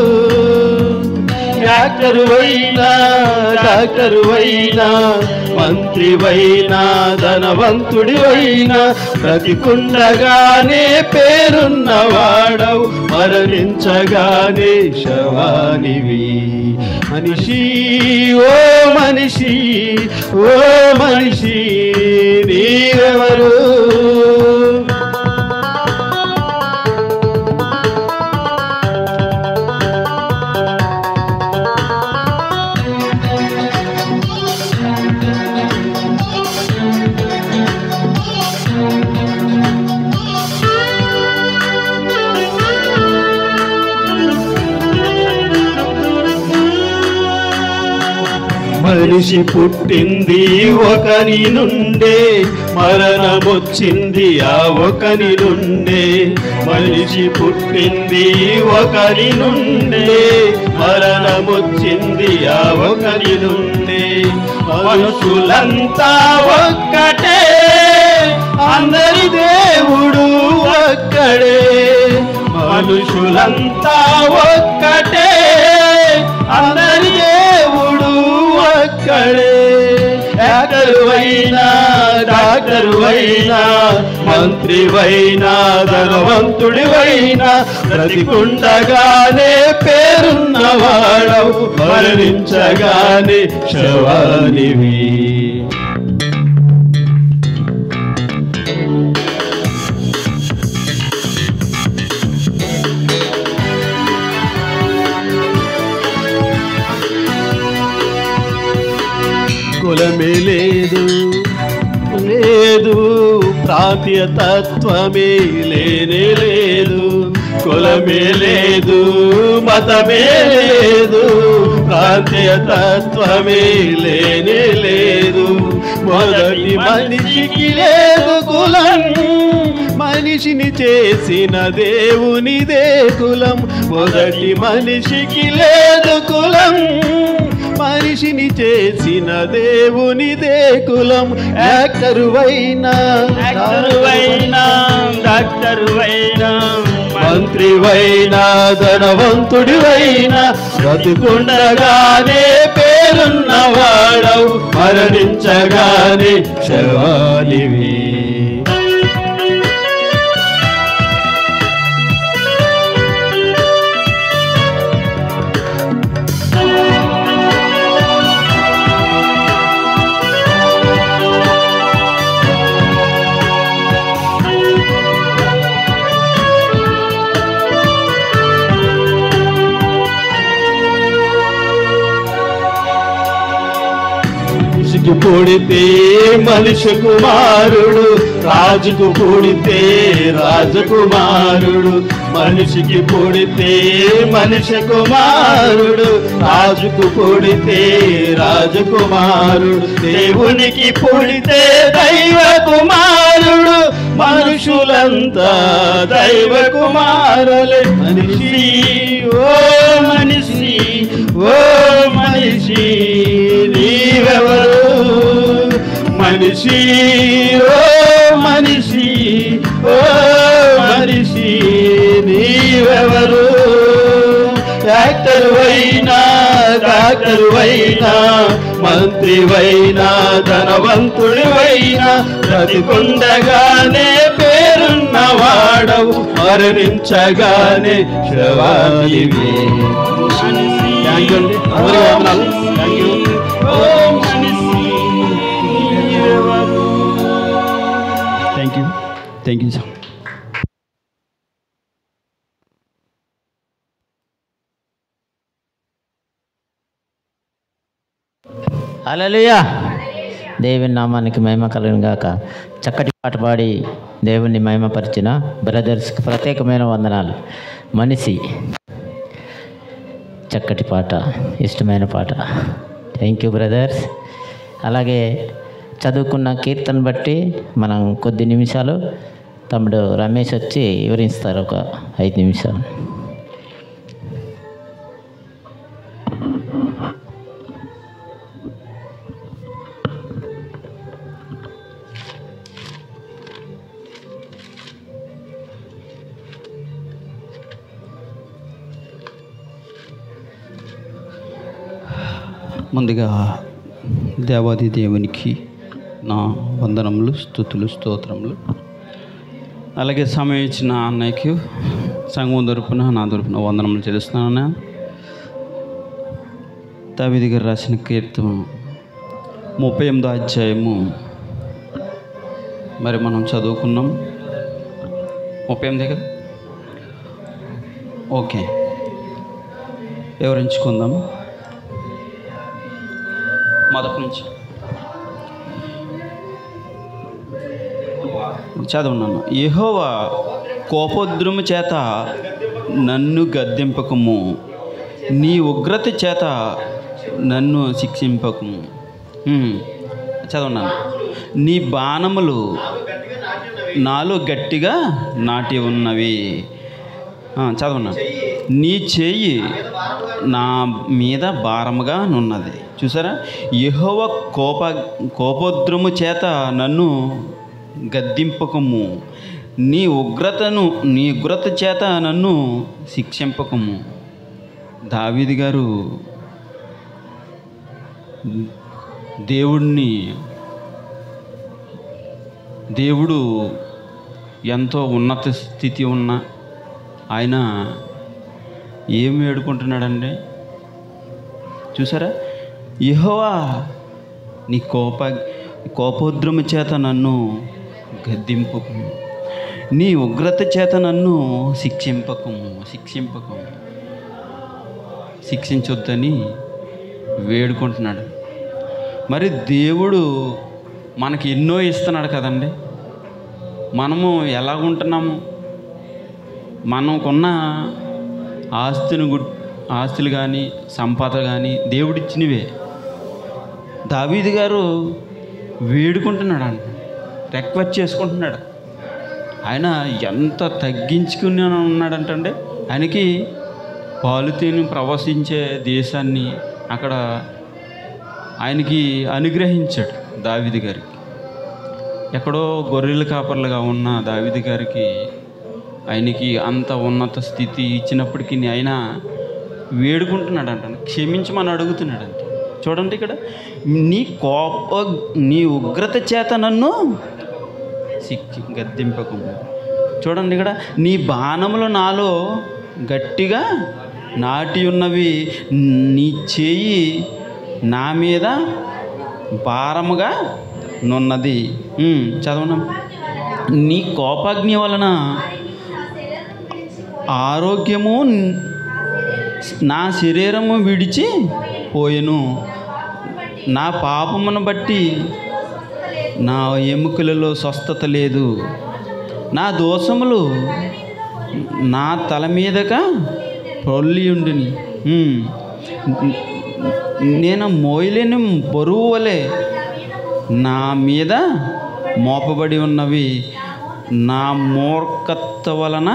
Speaker 4: డాక్టరు వైనా మంత్రివైనా ధనవంతుడివైనా బ్రతికుండగానే పేరున్నవాడవు, మరణించగానే శవానివి. మనిషి ఓ మనిషి ఓ మనిషి నీవెవరు? మనిషి పుట్టింది ఒకని నుండే, మరణమొచ్చింది ఆ ఒకని నుండే. మనిషి పుట్టింది ఒకని నుండే, మరణమొచ్చింది ఆ ఒకని నుండే. మనుషులంతా ఒక్కటే, అందరి దేవుడు ఒక్కడే. మనుషులంతా ఒక్కటే, అందరి దేవుడు ఒక్కడే. యాక్టరువైనా, డాక్టరువైనా, మంత్రివైనా, ధనవంతుడివైనా, బ్రతికుండగానే పేరున్నవాడవు, మరణించగానే శవానివి. కులమే లేదు లేదు, ప్రాంతీయ తత్వమే లేనే లేదు. కులమే లేదు, మతమే లేదు, ప్రాంతీయ తత్వమే లేనే లేదు. మొదటి మనిషికి లేదు కులం, మనిషిని చేసిన దేవునిదే కులం. మొదటి మనిషికి లేదు కులం, మనిషిని చేసిన దేవునిదే కులం. యాక్టరువైనా, డాక్టరువైనా, మంత్రివైనా, ధనవంతుడివైనా, బ్రతుకుండగానే పేరున్నవాడవు, మరణించగానే శవానివి. మనిషికి పుడితే మనిషి కుమారుడు, రాజుకు పుడితే రాజకుమారుడు. మనిషికి పుడితే మనిషి కుమారుడు, రాజుకు పుడితే రాజకుమారుడు. దేవునికి పుడితే దైవ కుమారుడు, మనుషులంతా దైవ కుమారులే. మనిషి ఓ మనిషి, ఓ మనిషి నీవెవరు? మనిషి ఓ మనిషి, ఓ మనిషి నీవెవరు? యాక్టరువైనా, డాక్టరువైనా, మంత్రివైనా, ధనవంతుడివైనా, బ్రతికుండగానే పేరున్నవాడవు, మరణించగానే శవానివి. థ్యాంక్ యూ అండి, అందరూ వందనాలు. Thank you. Thank you, thank you sir.
Speaker 1: Hallelujah. దేవుని నామానికి మహిమ కలుగును గాక. చక్కటి పాట పాడి దేవుణ్ణి మహిమపరిచిన బ్రదర్స్కి ప్రత్యేకమైన వందనాలు. మనిషి చక్కటి పాట, ఇష్టమైన పాట. Thank you brothers. అలాగే చదువుకున్న కీర్తన బట్టి మనం కొద్ది నిమిషాలు తమ్ముడు రమేష్ వచ్చి వివరిస్తారు, ఒక 5 నిమిషాలు.
Speaker 5: ముందుగా దేవాది దేవునికి నా వందనములు, స్తుతులు, స్తోత్రములు. అలాగే సమయం ఇచ్చిన అన్నయ్యకి సంఘం తరపున, నా తరపున వందనములు చెల్లిస్తున్నాను. దావీదు గారు రాసిన కీర్తన 38వ అధ్యాయము మరి మనం చదువుకున్నాం. 38 కదా, ఓకే, వివరించుకుందాం. మొదటి నుంచి చదువున్నాను. యెహోవా కోపోద్రము చేత నన్ను గద్దింపకము, నీ ఉగ్రత చేత నన్ను శిక్షింపకుము. చదవన్నాను. నీ బాణములు నాలో గట్టిగా నాటి ఉన్నవి. చదవన్నాను. నీ చెయ్యి నా మీద భారముగా నున్నది. చూసారా, యెహోవా కోపోద్రము చేత నన్ను గద్దింపకము, నీ ఉగ్రత చేత నన్ను శిక్షింపకము. దావీదు గారు దేవుడు ఎంతో ఉన్నత స్థితి ఉన్న ఆయన ఏం వేడుకుంటున్నాడండి? చూసారా, యెహోవా నీ కోపోద్రము చేత నన్ను గద్దింపకము, నీ ఉగ్రత చేత నన్ను శిక్షించొద్దని వేడుకుంటున్నాడు. మరి దేవుడు మనకి ఎన్నో ఇస్తున్నాడు కదండి. మనము ఎలాగుంటున్నాము? మనకున్న ఆస్తులు కానీ సంపద కానీ దేవుడిచ్చినవే. దావీదు గారు వేడుకుంటున్నాడు అంట, రిక్వెస్ట్ చేసుకుంటున్నాడు. ఆయన ఎంత తగ్గించుకుని ఉన్నాడంటే, ఆయనకి పాలుతేను ప్రవశించే దేశాన్ని అక్కడ ఆయనకి అనుగ్రహించాడు దావీదు గారికి. ఎక్కడో గొర్రెల కాపర్లుగా ఉన్న దావీదు గారికి ఆయనకి అంత ఉన్నత స్థితి ఇచ్చినప్పటికీ ఆయన వేడుకుంటున్నాడంట, క్షమించమని అడుగుతున్నాడంట. చూడండి ఇక్కడ, నీ ఉగ్రత చేత నన్ను గద్దింపకము. చూడండి ఇక్కడ, నీ బాణములు నాలో గట్టిగా నాటి ఉన్నవి, నీ చేయి నా మీద భారముగా నున్నది. చదవనం. నీ కోపాగ్ని వలన ఆరోగ్యము నా శరీరము విడిచి పోయెను, నా పాపమును బట్టి నా ఎముకలలో స్వస్థత లేదు, నా దోషములు నా తల మీదగా పొర్లియుండుని, నేను మోయలేని బరువు వలె నా మీద మోపబడి ఉన్నవి, నా మూర్ఖత్వ వలన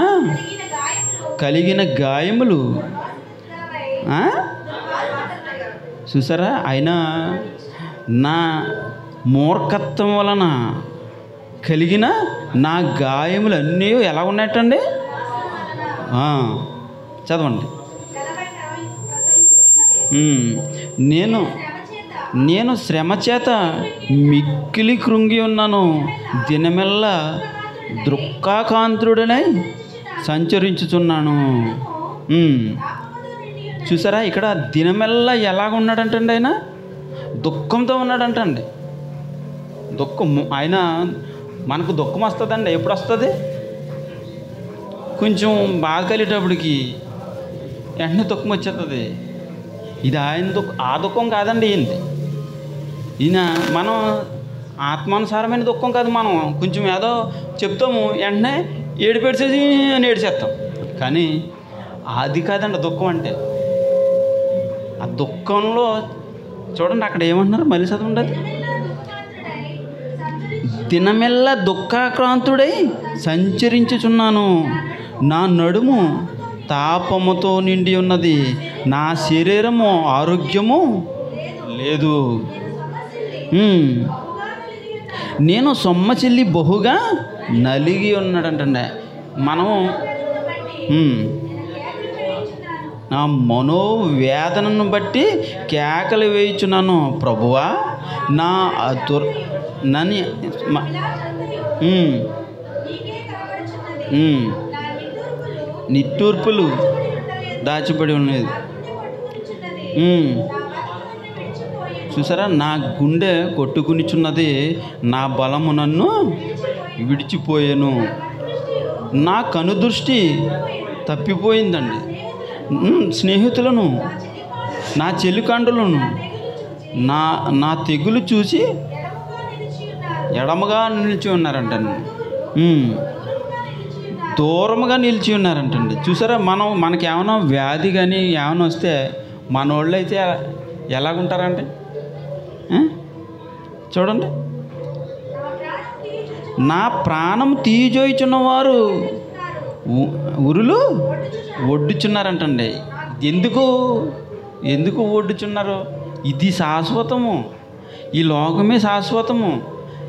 Speaker 5: కలిగిన గాయములు. చూసారా, ఆయన నా మూర్ఖత్వం వలన కలిగిన నా గాయములు అన్నీ ఎలా ఉన్నట్టండి? చదవండి. నేను శ్రమ చేత మిక్కిలి కృంగి ఉన్నాను, దినమెల్లా దుఃఖాకాంతుడనై సంచరించుచున్నాను. చూసారా, ఇక్కడ దినమెల్లా ఎలాగ ఉన్నాడంటండి? ఆయన దుఃఖంతో ఉన్నాడంటండి. దుఃఖం, ఆయన మనకు దుఃఖం వస్తుందండి. ఎప్పుడు వస్తుంది? కొంచెం బాధ కలిగేటప్పటికి వెంటనే దుఃఖం వచ్చేస్తుంది. ఇది ఆయన ఆ దుఃఖం కాదండి. ఈయన మనం ఆత్మానుసారమైన దుఃఖం కాదు. మనం కొంచెం ఏదో చెప్తాము, వెంటనే ఏడిపెడిచేసి అని ఏడిచేస్తాం. కానీ అది కాదండి దుఃఖం అంటే. ఆ దుఃఖంలో చూడండి, అక్కడ ఏమంటున్నారు? మళ్ళీ చదవండి. దినమెల్లా దుఃఖాక్రాంతుడై సంచరించుచున్నాను, నా నడుము తాపముతో నిండి ఉన్నది, నా శరీరము ఆరోగ్యము లేదు, నేను సొమ్మచెల్లి బహుగా నలిగి ఉన్నాడంటండి. మనము నా మనోవేదనను బట్టి కేకలు వేయుచున్నాను, ప్రభువా నా నిట్టూర్పులు దాచిపడి ఉన్నది. చూసారా, నా గుండె కొట్టుకునిచున్నది, నా బలము నన్ను విడిచిపోయాను, నా కనుదృష్టి తప్పిపోయిందండి. స్నేహితులను, నా చెలికండులను నా తెగులు చూసి ఎడమగా నిలిచి ఉన్నారంటండి, దూరముగా నిలిచి ఉన్నారంటండి. చూసారా, మనకేమైనా వ్యాధి కానీ ఏమైనా వస్తే మన వాళ్ళు అయితే ఎలాగుంటారండి? చూడండి, నా ప్రాణం తీయజోయిచున్నవారు ఉరులు ఒడ్డుచున్నారంటండి. ఎందుకు ఒడ్డుచున్నారు? ఇది శాశ్వతము, ఈ లోకమే శాశ్వతము.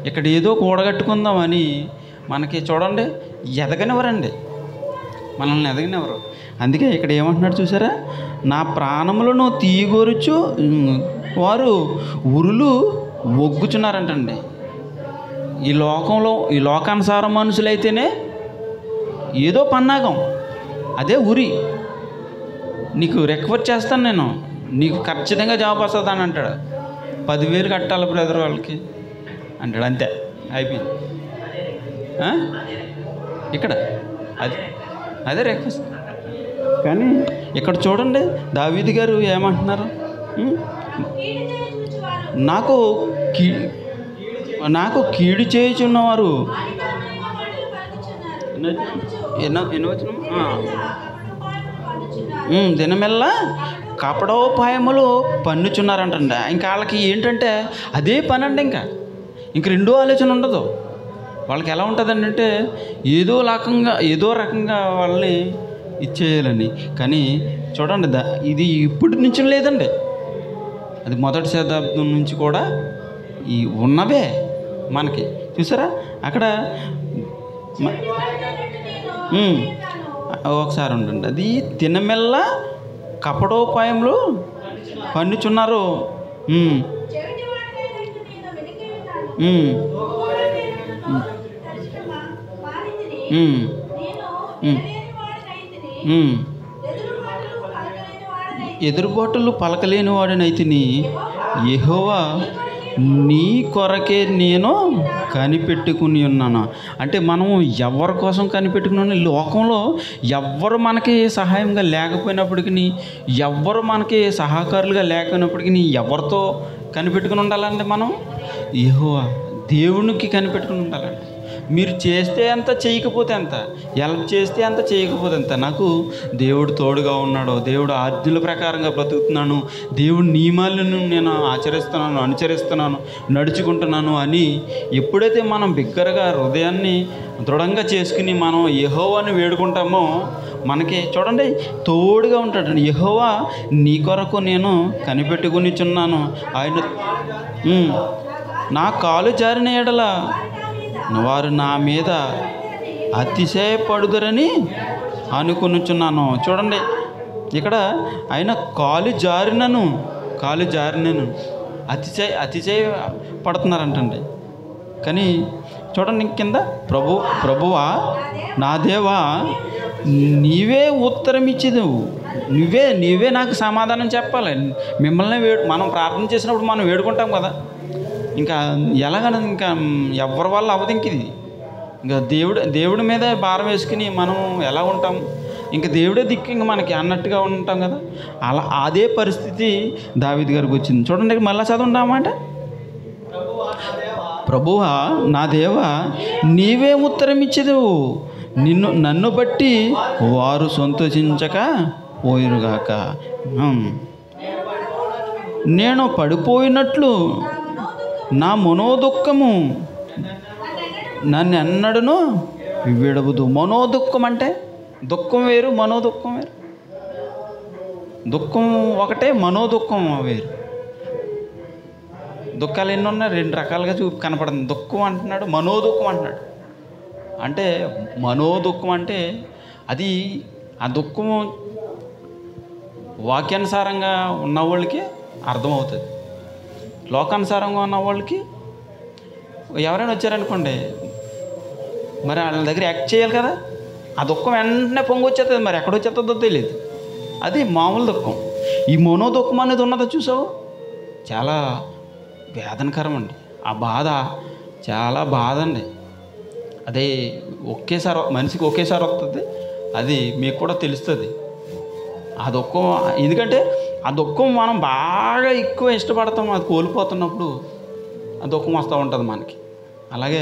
Speaker 5: ఇక్కడ ఏదో కూడగట్టుకుందామని మనకి చూడండి ఎదగనివ్వరండి, మనల్ని ఎదగనివ్వరు. అందుకే ఇక్కడ ఏమంటున్నాడు చూసారా? నా ప్రాణములను తీయగోరుచు వారు ఉరులు ఒగ్గుచున్నారంటండి. ఈ లోకంలో ఈ లోకానుసారం మనుషులైతేనే ఏదో పన్నాగం, అదే ఉరి. నీకు రికవర్ చేస్తాను నేను, నీకు ఖచ్చితంగా జాబ్ వస్తుంది అని అంటాడు. 10,000 కట్టాలి బ్రదర్ వాళ్ళకి అంటాడు, అంతే అయిపోయింది. ఇక్కడ అదే రిక్వెస్ట్. కానీ ఇక్కడ చూడండి దావీదు గారు ఏమంటున్నారు? నాకు కీడు చేయుచున్నవారు దినమెల్లా కపడోపాయములు పన్నుచున్నారంటండి. ఇంకా వాళ్ళకి ఏంటంటే అదే పని అండి, ఇంక రెండో ఆలోచన ఉండదు వాళ్ళకి. ఎలా ఉంటుందండి అంటే ఏదో రకంగా వాళ్ళని ఇచ్చేయాలని. కానీ చూడండి ఇది ఇప్పటి నుంచి లేదండి, అది మొదటి శతాబ్దం నుంచి కూడా ఈ ఉన్నవే మనకి. చూసారా అక్కడ ఒకసారి ఉండండి, అది దినమెల్లా కపడోపాయములు పన్నుచున్నారు. ఎదురుబాటులు పలకలేని వాడినైతిని, యెహోవా నీ కొరకే నేను కనిపెట్టుకుని ఉన్నాను. అంటే మనం ఎవరి కోసం కనిపెట్టుకున్నాను? లోకంలో ఎవ్వరు మనకి సహాయంగా లేకపోయినప్పటికీ, ఎవ్వరు మనకి సహకారులుగా లేకపోయినప్పటికీ ఎవరితో కనిపెట్టుకుని ఉండాలండి? మనం యెహోవా దేవునికి కనిపెట్టుకుని ఉండాలండి. మీరు చేస్తే ఎంత, చేయకపోతే ఎంత, హెల్ప్ చేస్తే ఎంత, చేయకపోతే ఎంత, నాకు దేవుడు తోడుగా ఉన్నాడు, దేవుడు ఆజ్ఞల ప్రకారంగా బ్రతుకుతున్నాను, దేవుడి నియమాలను నేను అనుసరిస్తున్నాను, నడుచుకుంటున్నాను అని ఎప్పుడైతే మనం బిగ్గరగా హృదయాన్ని దృఢంగా చేసుకుని మనం యెహోవాని వేడుకుంటామో మనకి చూడండి తోడుగా ఉంటాడు. యెహోవా నీ కొరకు నేను కనిపెట్టుకునిచున్నాను. ఆయన నా కాలు జారిన ఎడల వారు నా మీద అతిశయపడుదురని అనుకునుచున్నాను. చూడండి ఇక్కడ ఆయన కాలు జారినను అతిశయ పడుతున్నారంటండి. కానీ చూడండి కింద ప్రభువా నా దేవా నీవే ఉత్తరం ఇచ్చేదేవు, నీవే నాకు సమాధానం చెప్పాలి. మిమ్మల్ని మనం ప్రార్థన చేసినప్పుడు మనం వేడుకుంటాం కదా, ఇంకా ఎలాగన ఇంకా ఎవరి వల్ల అవ్వదు. ఇంక ఇది ఇంకా దేవుడి మీద భారం వేసుకుని మనం ఎలా ఉంటాం? ఇంకా దేవుడే దిక్కు ఇంక మనకి అన్నట్టుగా ఉంటాం కదా. అదే పరిస్థితి దావీదు గారికి వచ్చింది. చూడండి మళ్ళీ చదవండి. ప్రభువా నా దేవా నీవే ఉత్తరం ఇచ్చేదేవు, నన్ను బట్టి వారు సంతోషించక పోయిరుగాక. నేను పడిపోయినట్లు నా మనోదుఃఖము నన్ను ఎన్నడను విడవదు. మనోదుఃఖం అంటే దుఃఖం వేరు, మనోదుఃఖం వేరు. దుఃఖం ఒకటే, మనోదుఃఖం వేరు. దుఃఖాలు ఎన్ని ఉన్నాయి? 2 రకాలుగా కనపడుతుంది. దుఃఖం అంటున్నాడు, మనోదుఃఖం అంటున్నాడు. అంటే మనోదుఃఖం అంటే అది ఆ దుఃఖం వాక్యానుసారంగా ఉన్న వాళ్ళకి అర్థమవుతుంది. లోకానుసారంగా ఉన్న వాళ్ళకి ఎవరైనా వచ్చారనుకోండి, మరి వాళ్ళ దగ్గర యాక్ట్ చేయాలి కదా, ఆ దుఃఖం వెంటనే పొంగి వచ్చేస్తుంది. మరి ఎక్కడ వచ్చేస్తుందో తెలియదు. అది మామూలు దుఃఖం. ఈ మనోదుఃఖం అనేది ఉన్నదో చూసావు, చాలా వేదనకరం అండి. ఆ బాధ చాలా బాధ అండి. అదే ఒకేసారి మనిషికి ఒకేసారి వస్తుంది, అది మీకు కూడా తెలుస్తుంది ఆ దుఃఖం. ఎందుకంటే ఆ దుఃఖం మనం బాగా ఎక్కువ ఇష్టపడతాం, అది కోల్పోతున్నప్పుడు ఆ దుఃఖం వస్తూ ఉంటుంది మనకి. అలాగే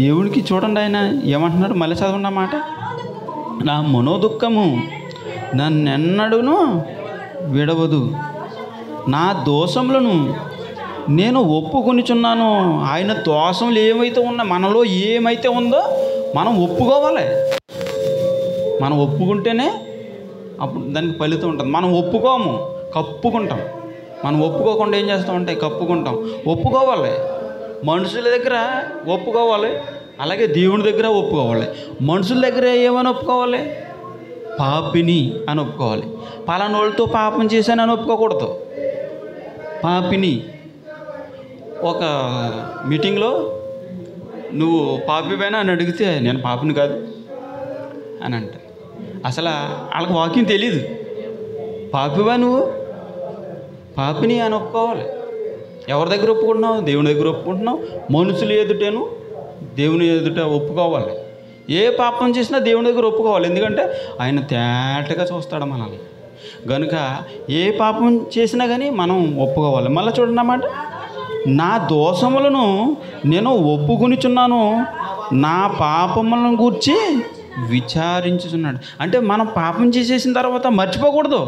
Speaker 5: దేవుడికి చూడండి ఆయన ఏమంటున్నాడు, మళ్ళీ చదవండి అన్నమాట. నా మనోదుఃఖము నన్నెన్నడూను విడవదు, నా దోషములను నేను ఒప్పుకొనిచున్నాను. ఆయన దోషములు ఏమైతే ఉన్నా, మనలో ఏమైతే ఉందో మనం ఒప్పుకోవాలి. మనం ఒప్పుకుంటేనే అప్పుడు దానికి ఫలితం ఉంటుంది. మనం ఒప్పుకోము, కప్పుకుంటాం. మనం ఒప్పుకోకుండా ఏం చేస్తామంటే కప్పుకుంటాం. ఒప్పుకోవాలి, మనుషుల దగ్గర ఒప్పుకోవాలి, అలాగే దేవుని దగ్గర ఒప్పుకోవాలి. మనుషుల దగ్గర ఏమని ఒప్పుకోవాలి? పాపిని అని ఒప్పుకోవాలి. పలానోళ్ళతో పాపం చేశానని ఒప్పుకోకూడదు. పాపిని. ఒక మీటింగ్లో నువ్వు పాపివేనా అని అడిగితే నేను పాపిని కాదు అని అంటారు. అసలు వాళ్ళకి వాక్యం తెలీదు. పాపివా నువ్వు? పాపిని అని ఒప్పుకోవాలి. ఎవరి దగ్గర ఒప్పుకుంటున్నావు? దేవుని దగ్గర ఒప్పుకుంటున్నావు. మనుషులు ఎదుటను దేవుని ఎదుట ఒప్పుకోవాలి. ఏ పాపం చేసినా దేవుని దగ్గర ఒప్పుకోవాలి. ఎందుకంటే ఆయన తేటగా చూస్తాడు మనల్ని. కనుక ఏ పాపం చేసినా కానీ మనం ఒప్పుకోవాలి. మళ్ళీ చూడండి అన్నమాట, నా దోషములను నేను ఒప్పుకొనిచున్నాను, నా పాపములను గూర్చి విచారించుచున్నాడు. అంటే మనం పాపం చేసేసిన తర్వాత మర్చిపోకూడదు.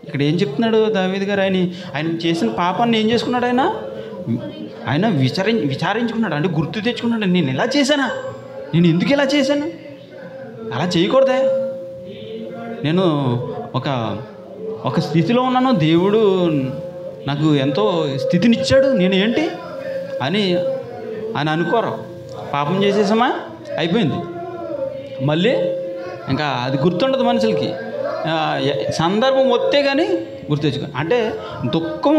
Speaker 5: ఇక్కడ ఏం చెప్తున్నాడు దావీదు గారు? ఆయన చేసిన పాపాన్ని ఏం చేసుకున్నాడు? ఆయన విచారించుకున్నాడు. అంటే గుర్తు తెచ్చుకున్నాడు. నేను ఇలా చేశానా? నేను ఎందుకు ఇలా చేశాను? అలా చేయకూడదే. నేను ఒక స్థితిలో ఉన్నాను, దేవుడు నాకు ఎంతో స్థితినిచ్చాడు, నేను ఏంటి అని అనుకోరు. పాపం చేసేసామా, అయిపోయింది. మళ్ళీ ఇంకా అది గుర్తుండదు మనుషులకి. సందర్భం వస్తే కానీ గుర్తు తెచ్చుకో. అంటే దుఃఖం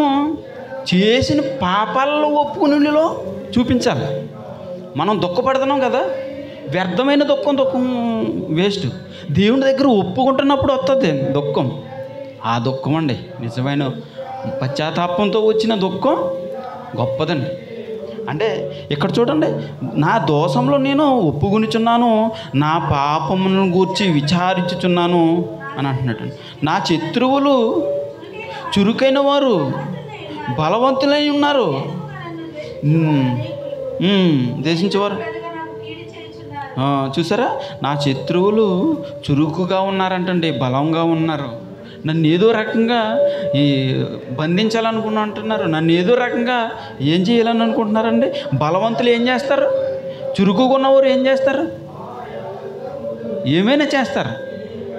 Speaker 5: చేసిన పాపాలలో ఒప్పుకునేలో చూపించాలి. మనం దుఃఖపడుతున్నాం కదా, వ్యర్థమైన దుఃఖం వేస్ట్. దేవుని దగ్గర ఒప్పుకుంటున్నప్పుడు వస్తుంది దుఃఖం. ఆ దుఃఖం అండి నిజమైన పశ్చాత్తాపంతో వచ్చిన దుఃఖం గొప్పదండి. అంటే ఇక్కడ చూడండి, నా దోషంలో నేను ఒప్పుకొనిచున్నాను, నా పాపములను గూర్చి విచారించుచున్నాను అని అంటున్నాడు. నా శత్రువులు చురుకైన వారు బలవంతులై ఉన్నారు, దేశించేవారు. చూసారా, నా శత్రువులు చురుకుగా ఉన్నారంటండి, బలంగా ఉన్నారు. నన్ను ఏదో రకంగా బంధించాలనుకున్నా అంటున్నారు. నన్ను ఏదో రకంగా ఏం చేయాలని అనుకుంటున్నారండి. బలవంతులు ఏం చేస్తారు? చురుకుగా ఉన్నవారు ఏం చేస్తారు? ఏమైనా చేస్తారు.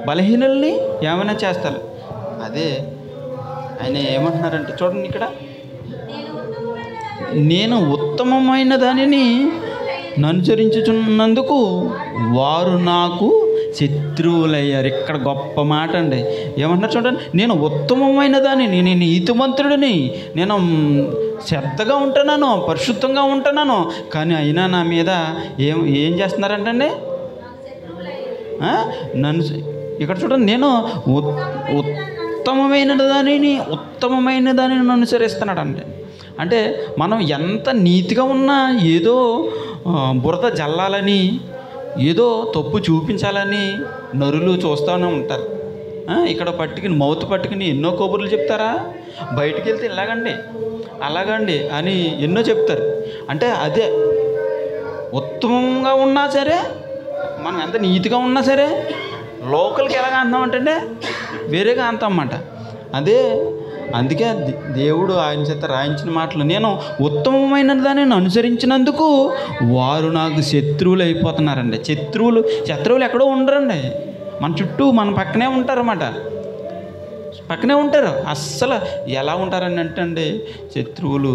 Speaker 5: బలహీనుల్ని ఏమైనా చేస్తారు. అదే ఆయన ఏమంటున్నారంటే చూడండి ఇక్కడ, నేను ఉత్తమమైన దానిని అనుసరించుచున్నందుకు వారు నాకు శత్రువులయ్యారు. ఇక్కడ గొప్ప మాట అండి. ఏమంటున్నారు చూడండి, నేను ఉత్తమమైన దానిని, నేను నీతిమంతుడిని, నేను శ్రద్ధగా ఉంటున్నాను, పరిశుద్ధంగా ఉంటున్నాను, కానీ అయినా నా మీద ఏం చేస్తున్నారంటండి? నన్ను ఇక్కడ చూడండి, నేను ఉత్తమమైన దానిని అనుసరిస్తున్నాడు అంటే మనం ఎంత నీతిగా ఉన్నా ఏదో బురద జల్లాలని, ఏదో తప్పు చూపించాలని నరులు చూస్తూనే ఉంటారు. ఇక్కడ మౌత్ పట్టుకుని ఎన్నో కబుర్లు చెప్తారా, బయటికి వెళ్తే అలాగండి అని ఎన్నో చెప్తారు. అంటే అదే ఉత్తమంగా ఉన్నా సరే, మనం ఎంత నీతిగా ఉన్నా సరే లోకల్కి ఎలాగ అంటామంటే వేరేగా అంటామన్నమాట. అదే అందుకే దేవుడు ఆయన చేత రాయించిన మాటలు, నేను ఉత్తమమైన దానిని అనుసరించినందుకు వారు నాకు శత్రువులు అయిపోతున్నారండి. శత్రువులు ఎక్కడో ఉండరండి, మన చుట్టూ మన పక్కనే ఉంటారన్నమాట. పక్కనే ఉంటారు. అస్సలు ఎలా ఉంటారని అంటే శత్రువులు,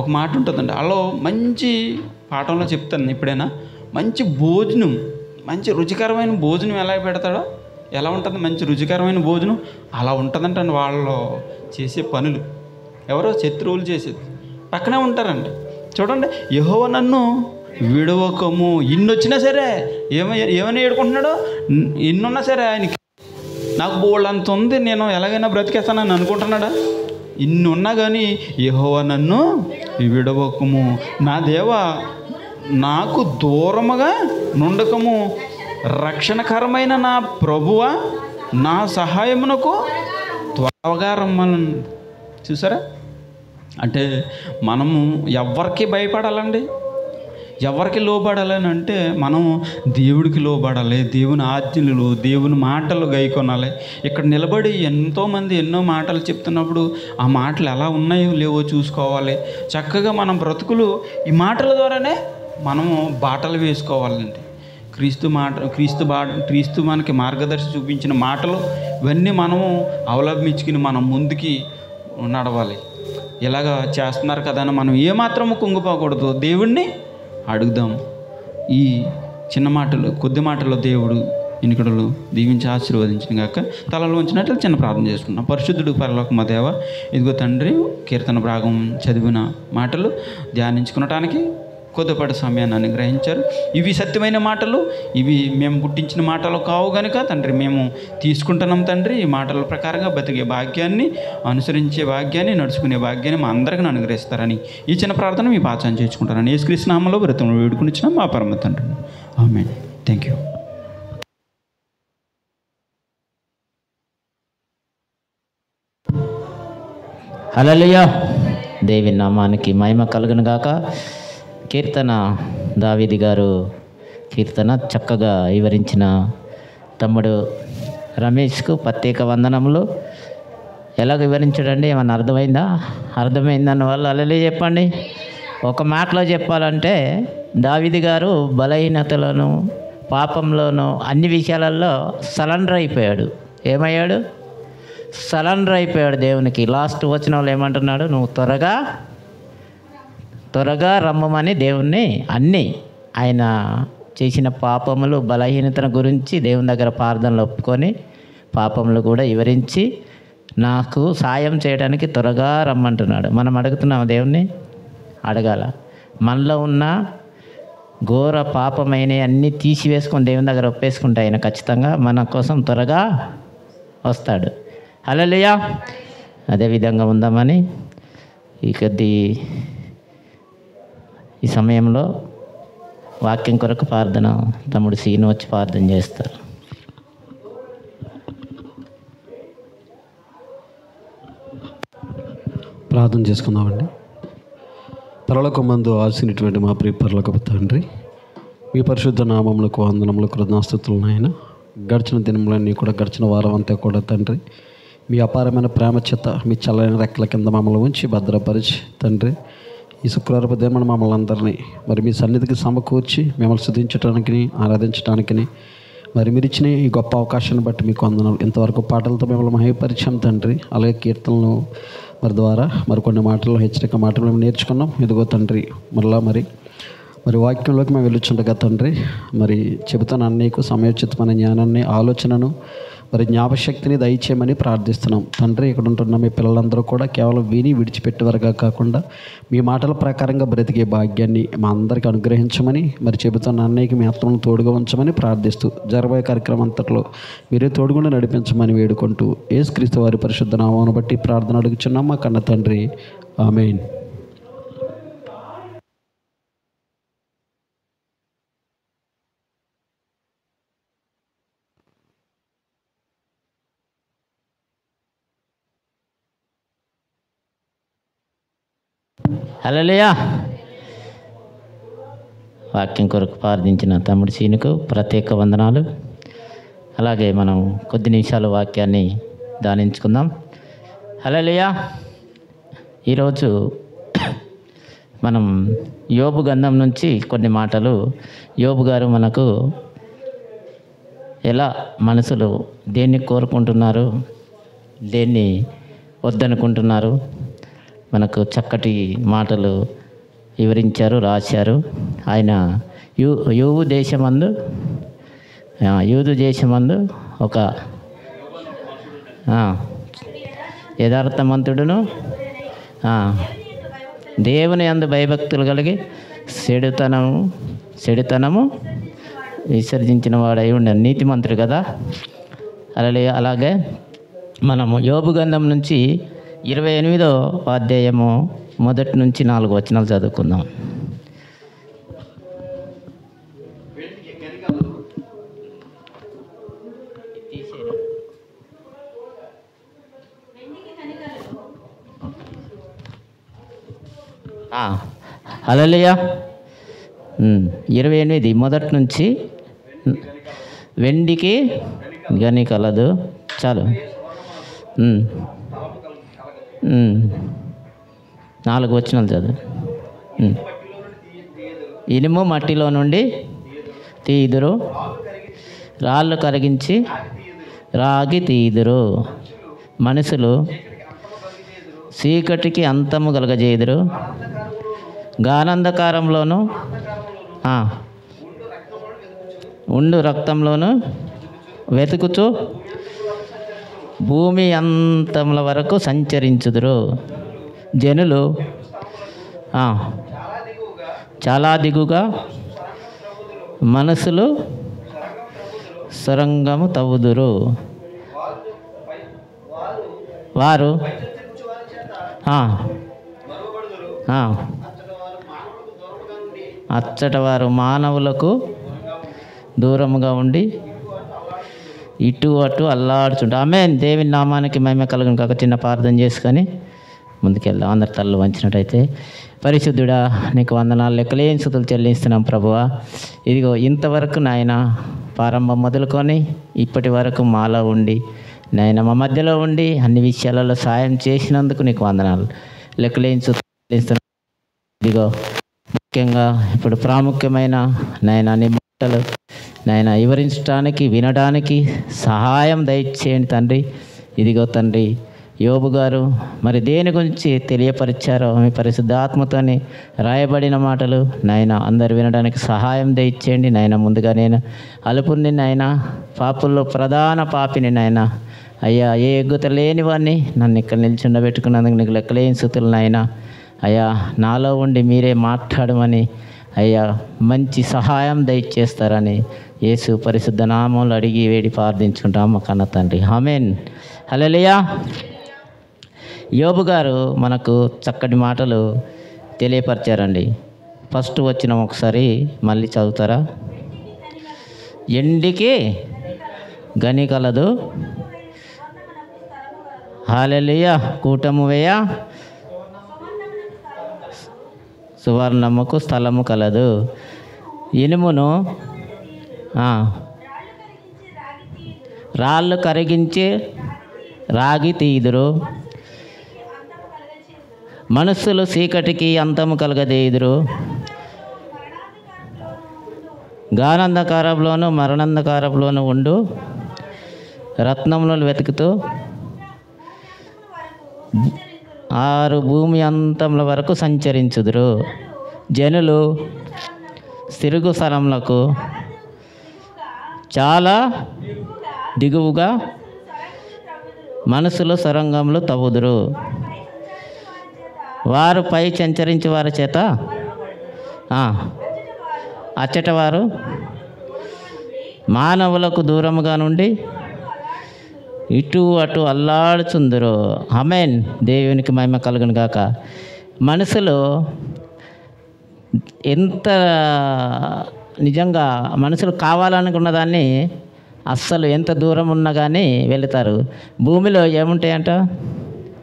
Speaker 5: ఒక మాట ఉంటుందండి, అలా మంచి పాఠంలో చెప్తాను ఎప్పుడైనా. మంచి భోజనం, మంచి రుచికరమైన భోజనం ఎలా పెడతాడో, ఎలా ఉంటుంది మంచి రుచికరమైన భోజనం, అలా ఉంటుందంటండి వాళ్ళు చేసే పనులు. ఎవరో శత్రువులు చేసేది పక్కనే ఉంటారండి. చూడండి, యెహోవా నన్ను విడవకము. ఇన్నొచ్చినా సరే ఏమని ఏడుకుంటున్నాడో, ఇన్నున్నా సరే ఆయనకి నాకు బోళ్ళంత ఉంది, నేను ఎలాగైనా బ్రతికేస్తానని అనుకుంటున్నాడా? ఇన్నున్నా కానీ యెహోవా నన్ను విడవకము, నా దేవా నాకు దూరముగా నుండకము, రక్షణకరమైన నా ప్రభువా నా సహాయమునకు త్వరగా రమ్మని. చూసారా, అంటే మనము ఎవరికి భయపడాలండి? ఎవరికి లోబడాలని అంటే మనం దేవుడికి లోబడాలి, దేవుని ఆజ్ఞలు, దేవుని మాటలు గైకొనాలి. ఇక్కడ నిలబడి ఎంతోమంది ఎన్నో మాటలు చెప్తున్నప్పుడు ఆ మాటలు ఎలా ఉన్నాయో లేవో చూసుకోవాలి. చక్కగా మనం బ్రతుకులు ఈ మాటల ద్వారానే మనము బాటలు వేసుకోవాలండి. క్రీస్తు మనకి మార్గదర్శి చూపించిన మాటలు ఇవన్నీ మనము అవలంబించుకుని మనం ముందుకి నడవాలి. ఇలాగ చేస్తున్నారు కదా అని మనం ఏమాత్రము కుంగిపోకూడదు. దేవుణ్ణి అడుగుదాం. ఈ చిన్న మాటలు, కొద్ది మాటలు దేవుడు ఎన్నికడలు దీవించి ఆశీర్వదించిన గాక. తలలో ఉంచినట్లు చిన్న ప్రార్థన చేసుకున్నాం. పరిశుద్ధుడు పరలోకమ దేవ, ఇదిగో తండ్రి, కీర్తన భాగం చదివిన మాటలు ధ్యానించుకునటానికి కొద్దిపాటి సమయాన్ని అనుగ్రహించారు. ఇవి సత్యమైన మాటలు, ఇవి మేము పుట్టించిన మాటలు కావు కనుక తండ్రి మేము తీసుకుంటున్నాం తండ్రి. ఈ మాటల ప్రకారంగా బతికే భాగ్యాన్ని, అనుసరించే భాగ్యాన్ని, నడుచుకునే భాగ్యాన్ని మా అందరికీ అనుగ్రహిస్తారని ఈ చిన్న ప్రార్థన మీ పాచన చేసుకుంటారని యేసుక్రీస్తు నామములో బ్రతుకును వేడుకునిచ్చిన మా పరమ తండ్రి. ఆమేన్. Thank you.
Speaker 1: హల్లెలూయా. దేవి నామానికి మహిమ కలుగును గాక. కీర్తన దావీదు గారు కీర్తన చక్కగా వివరించిన తమ్ముడు రమేష్కు ప్రత్యేక వందనములు. ఎలా వివరించాడండి? ఏమన్నా అర్థమైందా? అర్థమైందన్న వాళ్ళు హల్లెలూయా చెప్పండి. ఒక మాటలో చెప్పాలంటే దావీదు గారు బలహీనతలను, పాపంలోను, అన్ని విషయాలలో సరెండర్ అయిపోయాడు. ఏమయ్యాడు? సరెండర్ అయిపోయాడు దేవునికి. లాస్ట్ వచ్చిన వాళ్ళు ఏమంటున్నాడు? నువ్వు త్వరగా రమ్మని దేవుణ్ణి అన్నీ ఆయన చేసిన పాపములు, బలహీనతల గురించి దేవుని దగ్గర ప్రార్థనలు ఒప్పుకొని పాపములు కూడా వివరించి నాకు సాయం చేయడానికి త్వరగా రమ్మంటున్నాడు. మనం అడుగుతున్నాం దేవుణ్ణి? అడగాల. మనలో ఉన్న ఘోర పాపమైన అన్నీ తీసివేసుకొని దేవుని దగ్గర ఒప్పేసుకుంటే ఆయన ఖచ్చితంగా మన కోసం త్వరగా వస్తాడు. హల్లెలూయా. అదేవిధంగా ఉందామని ఈ సమయంలో వాక్యం కొరకు ప్రార్థన తమ్ముడు సీను వచ్చి ప్రార్థన చేస్తారు.
Speaker 6: ప్రార్థన చేసుకుందామండి. పరలోకమందు ఆశినటువంటి మా ప్రియ పరలోకపు తండ్రి, మీ పరిశుద్ధ నామములకు వందనములు, కృతజ్ఞతాస్తుతులు నాయన. గడిచిన దినములన్నీ కూడా, గడిచిన వారం అంతా కూడా తండ్రి మీ అపారమైన ప్రేమ చేత మీ చల్లని రెక్కల కింద మమ్మల్ని ఉంచి భద్రపరిచి తండ్రి ఈ శుక్రవారపు దినమున మమ్మల్ని అందరినీ మరి మీ సన్నిధికి సమకూర్చి మిమ్మల్ని స్తుతించడానికి, ఆరాధించడానికి మరి మీరు ఇచ్చిన ఈ గొప్ప అవకాశాన్ని బట్టి మీకు వందనాలు. ఇంతవరకు పాటలతో మిమ్మల్ని మహిమపరిచాం తండ్రి. అలాగే కీర్తనలు మరి ద్వారా మరి కొన్ని మాటలు, హెచ్చరిక మాటలు మేము నేర్చుకున్నాం. ఇదిగో తండ్రి మరలా మరి వాక్యంలోకి మేము వెళ్ళుచుండగా తండ్రి మరి చెబుతాను అన్నయ్యకు సమయోచితమైన జ్ఞానాన్ని, ఆలోచనను, మరి జ్ఞాపశక్తిని దయచేయమని ప్రార్థిస్తున్నాం తండ్రి. ఇక్కడ ఉంటున్న మీ పిల్లలందరూ కూడా కేవలం విని విడిచిపెట్టేవారుగా కాకుండా మీ మాటల ప్రకారంగా బ్రతికే భాగ్యాన్ని మా అందరికీ అనుగ్రహించమని, మరి చెబుతున్న అన్నయ్యకి మీ ఆత్మను తోడుగా ఉంచమని ప్రార్థిస్తూ జరబోయే కార్యక్రమం అంతట్లో మీరే తోడుగుండా నడిపించమని వేడుకుంటూ యేసుక్రీస్తు వారి పరిశుద్ధ నామమును బట్టి ప్రార్థన అడుగుచున్నాం మా కన్న తండ్రి. ఆమేన్.
Speaker 1: హల్లెలూయా. వాక్యం కొరకు ప్రార్థించిన తమ్ముడు సీనుకు ప్రత్యేక వందనాలు. అలాగే మనం కొద్ది నిమిషాలు వాక్యాన్ని ధ్యానించుకుందాం. హల్లెలూయా. ఈరోజు మనం యోబు గ్రంథం నుంచి కొన్ని మాటలు, యోబు గారు మనకు ఎలా మనసులు దేన్ని కోరుకుంటున్నారు, దేన్ని వద్దనుకుంటున్నారు, మనకు చక్కటి మాటలు వివరించారు, రాశారు. ఆయన యూదు దేశమందు ఒక యథార్థమంతుడును, దేవుని యందు భయభక్తులు కలిగి చెడుతనము విసర్జించిన వాడు అయి ఉండే నీతిమంతుడు కదా. అలాగే మనము యోబు గ్రంథం నుంచి 28వ అధ్యాయము 1 నుంచి 4 వచనాలు చదువుకుందాం. హల్లెలూయా. 28 మొదటి నుంచి వెండికి గని కలదు. చాలు. 4 వచనాలు చదువు. ఇనుము మట్టిలో నుండి తీయుదురు, రాళ్ళు కరిగించి రాగి తీయుదురు, మనుషులు చీకటికి అంతము కలగజేయుదురు, గానంధకారంలోను ఉండు రక్తంలోను వెతుకుచు భూమి అంతముల వరకు సంచరించుదురు. జనులు చాలా దిగుగా మనసులు సొరంగము తవ్వుదురు. వారు అచ్చట వారు మానవులకు దూరముగా ఉండి ఇటు అటు అల్లాడుచుంటారు. ఆమేన్. దేవుని నామానికి మహిమ కలుగును కాక. చిన్న ప్రార్థన చేసుకొని ముందుకెళ్దాం. అందరి తలలు వంచినట్టయితే. పరిశుద్ధుడా, నీకు వందనాలు, లెక్కలేని స్తుతులు చెల్లిస్తున్నాం ప్రభువా. ఇదిగో ఇంతవరకు నాయన ప్రారంభం మొదలుకొని ఇప్పటి వరకు మాలో ఉండి నాయన మా మధ్యలో ఉండి అన్ని విషయాలలో సాయం చేసినందుకు నీకు వందనాలు, లెక్కలేని స్తుతులు చెల్లిస్తున్నాం. ఇదిగో ముఖ్యంగా ఇప్పుడు ప్రాముఖ్యమైన నాయన నీ మాటలు నాయన వివరించడానికి వినడానికి సహాయం దయచేయండి తండ్రి. ఇదిగో తండ్రి, యోబు గారు మరి దేని గురించి తెలియపరిచారో మీ పరిశుద్ధాత్మతోని రాయబడిన మాటలు నాయన అందరు వినడానికి సహాయం దయచేయండి నాయన. ముందుగా నేను అలుపుని నాయన, పాపుల్లో ప్రధాన పాపిని నాయన. అయ్యా, ఏ ఎగ్గుత లేని వాడిని నన్ను ఇక్కడ నిల్చుండబెట్టుకున్నందుకు నీకు లెక్కలేని స్తుతులు నాయన. అయ్యా, నాలో ఉండి మీరే మాట్లాడమని అయ్యా మంచి సహాయం దయచేస్తారని యేసు పరిశుద్ధ నామంలో అడిగి వేడి ప్రార్థించుకుంటాం మా కన్న తండ్రి. ఆమేన్. హల్లెలూయా. యోబు గారు మనకు చక్కటి మాటలు తెలియపరిచారండి. ఫస్ట్ వచ్చిన ఒకసారి మళ్ళీ చదువుతారా? ఎండికి గని కలదు, హల్లెలూయా, కూటము వేయ సువర్ణముకు స్థలము కలదు, ఇనుమును రాళ్ళు కరిగించి రాగి తీయుదురు, మనస్సులు చీకటికి అంతము కలగజేయుదురు, గానంధకారంలోను మరణంధకారంలోను ఉండు రత్నములను వెతుకుతూ 6 భూమి అంతముల వరకు సంచరించుదురు. జనులు తిరుగు స్థలములకు చాలా దిగువగా మనసులో సొరంగములు తవ్వుదురు. వారు పై సంచరించి వారి చేత అచ్చట వారు మానవులకు దూరముగా నుండి ఇటు అటు అల్లాడుచుందురు. ఆమేన్. దేవునికి మహిమ కలుగును గాక. మనసులో ఎంత నిజంగా మనుషులు కావాలనుకున్న దాన్ని అస్సలు ఎంత దూరం ఉన్నా కానీ వెళుతారు. భూమిలో ఏముంటాయంట?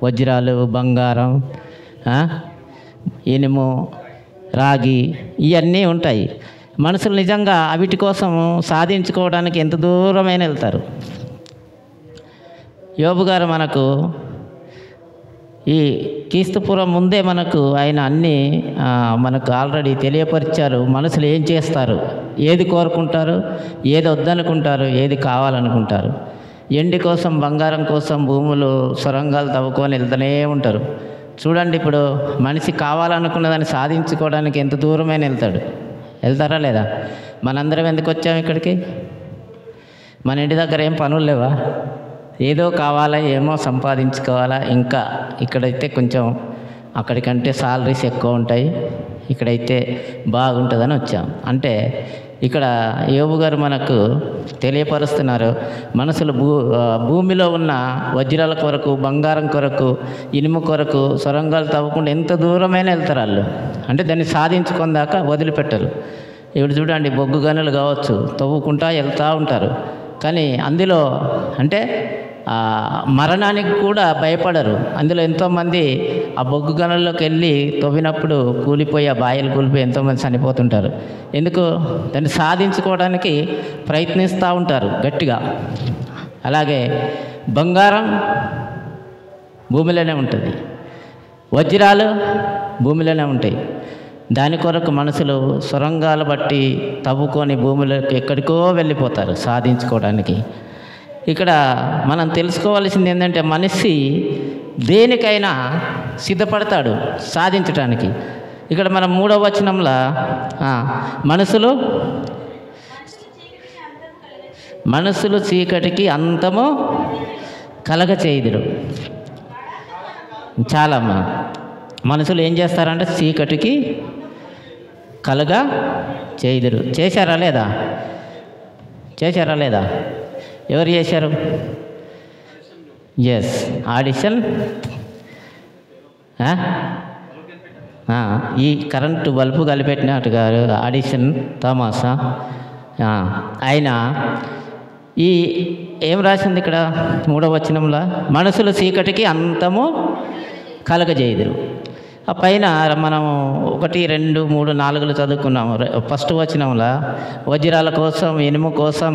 Speaker 1: వజ్రాలు, బంగారం, ఇనుము, రాగి, ఇవన్నీ ఉంటాయి. మనుషులు నిజంగా వీటి కోసం సాధించుకోవడానికి ఎంత దూరమైన వెళ్తారు. యోబు గారు మనకు ఈ క్రీస్తుపురం ముందే మనకు ఆయన అన్నీ మనకు ఆల్రెడీ తెలియపరిచారు. మనుషులు ఏం చేస్తారు, ఏది కోరుకుంటారు, ఏది వద్దనుకుంటారు, ఏది కావాలనుకుంటారు. ఎండి కోసం, బంగారం కోసం భూములు సొరంగాలు తవ్వుకొని వెళ్తూనే ఉంటారు. చూడండి, ఇప్పుడు మనిషి కావాలనుకున్న దాన్ని సాధించుకోవడానికి ఎంత దూరమైన వెళ్తారా లేదా? మనందరం ఎందుకు వచ్చాము ఇక్కడికి? మన ఇంటి దగ్గర ఏం పనులు లేవా? ఏదో కావాలా, ఏమో సంపాదించుకోవాలా. ఇంకా ఇక్కడైతే కొంచెం అక్కడికంటే సాలరీస్ ఎక్కువ ఉంటాయి, ఇక్కడైతే బాగుంటుందని వచ్చాం. అంటే ఇక్కడ యోబు గారు మనకు తెలియపరుస్తున్నారు, మనసులు భూమిలో ఉన్న వజ్రాల కొరకు, బంగారం కొరకు, ఇనుము కొరకు సొరంగాలు తవ్వకుండా ఎంత దూరమైనా వెళ్తారు వాళ్ళు. అంటే దాన్ని సాధించుకొని దాకా వదిలిపెట్టరు. ఇప్పుడు చూడండి, బొగ్గు గనులు కావచ్చు, తవ్వుకుంటా వెళ్తూ ఉంటారు. కానీ అందులో అంటే మరణానికి కూడా భయపడరు. అందులో ఎంతోమంది ఆ బొగ్గు గనుల్లోకి వెళ్ళి తవ్వినప్పుడు కూలిపోయి, ఆ బాయిలు కూలిపోయి ఎంతోమంది చనిపోతుంటారు. ఎందుకు? దాన్ని సాధించుకోవడానికి ప్రయత్నిస్తూ ఉంటారు గట్టిగా. అలాగే బంగారం భూమిలోనే ఉంటుంది, వజ్రాలు భూమిలోనే ఉంటాయి. దాని కొరకు మనుషులు సొరంగాలు బట్టి తవ్వుకొని భూమిలోకి ఎక్కడికో వెళ్ళిపోతారు సాధించుకోవడానికి. ఇక్కడ మనం తెలుసుకోవాల్సింది ఏంటంటే, మనిషి దేనికైనా సిద్ధపడతాడు సాధించడానికి. ఇక్కడ మనం 3వ వచనంలో మనుషులు చీకటికి అంతము కలగచేయుదురు. చాలా మనుషులు ఏం చేస్తారంటే చీకటికి కలగ చేయుదురు. చేశారా లేదా? ఎవరు చేశారు? Yes, Edison. ఈ కరెంటు బల్బు కలిపెట్టినట్టుగా ఆడిషన్ థామసా ఆయన ఏం రాసింది ఇక్కడ 3వ వచనంలో? మనుషులు చీకటికి అంతము కలగజేయుదురు. ఆ పైన మనం 1, 2, 3, 4 చదువుకున్నాము. ఫస్ట్ వచనంలో వజ్రాల కోసం, ఇనుము కోసం,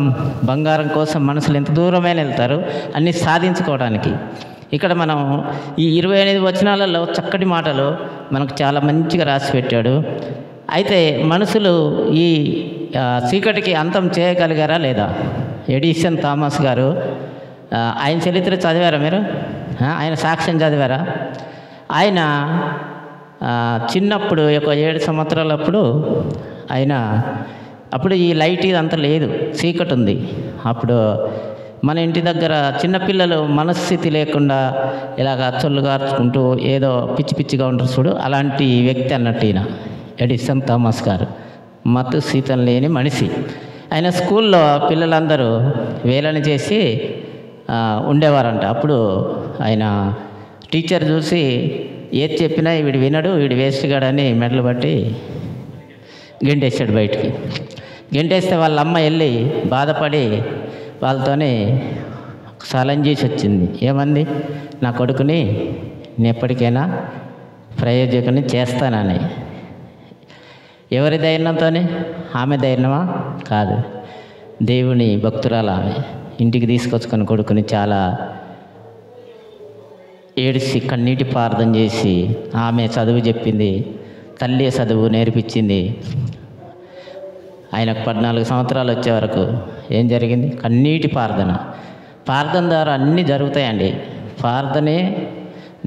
Speaker 1: బంగారం కోసం మనుషులు ఎంత దూరమైన వెళ్తారు అన్నీ సాధించుకోవడానికి. ఇక్కడ మనం ఈ 25 వచనాలలో చక్కటి మాటలు మనకు చాలా మంచిగా రాసి పెట్టాడు. అయితే మనుషులు ఈ చీకటికి అంతం చేయగలిగారా లేదా? ఎడిసన్ థామస్ గారు, ఆయన చరిత్ర చదివారా మీరు? ఆయన సాక్ష్యం చదివారా? ఆయన చిన్నప్పుడు ఒక 7 సంవత్సరాలప్పుడు ఆయన అప్పుడు ఈ లైట్ ఇదంతా లేదు, చీకటి ఉంది. అప్పుడు మన ఇంటి దగ్గర చిన్నపిల్లలు మనస్థితి లేకుండా ఇలాగ చొల్లు గార్చుకుంటూ ఏదో పిచ్చి పిచ్చిగా ఉంటారు చూడు, అలాంటి వ్యక్తి అన్నట్టు ఈయన ఎడిసన్ థామస్ గారు. మత్తు సీతం లేని మనిషి. ఆయన స్కూల్లో పిల్లలందరూ వేలని చేసి ఉండేవారంట. అప్పుడు ఆయన టీచర్ చూసి ఏది చెప్పినా వీడు వినడు, వీడు వేస్ట్ గాడని మెడలు బట్టి గెంటేసాడు బయటికి. గెంటేస్తే వాళ్ళ అమ్మ వెళ్ళి బాధపడి వాళ్ళతోనే ఛాలెంజ్ చేసి వచ్చింది. ఏమంది? నా కొడుకుని నేను ఎప్పటికైనా ప్రయోజకుని చేస్తానని. ఎవరి ధైర్యంతోనే? ఆమె ధైర్యమా? కాదు, దేవుని భక్తురాలు ఆమె. ఇంటికి తీసుకొచ్చుకొని కొడుకుని చాలా ఏడిసి కన్నీటి ప్రార్థన చేసి ఆమె చదువు చెప్పింది, తల్లి చదువు నేర్పించింది. ఆయనకు 14 సంవత్సరాలు వచ్చే వరకు ఏం జరిగింది? కన్నీటి ప్రార్థన. ప్రార్థన ద్వారా అన్నీ జరుగుతాయండి. ప్రార్థనే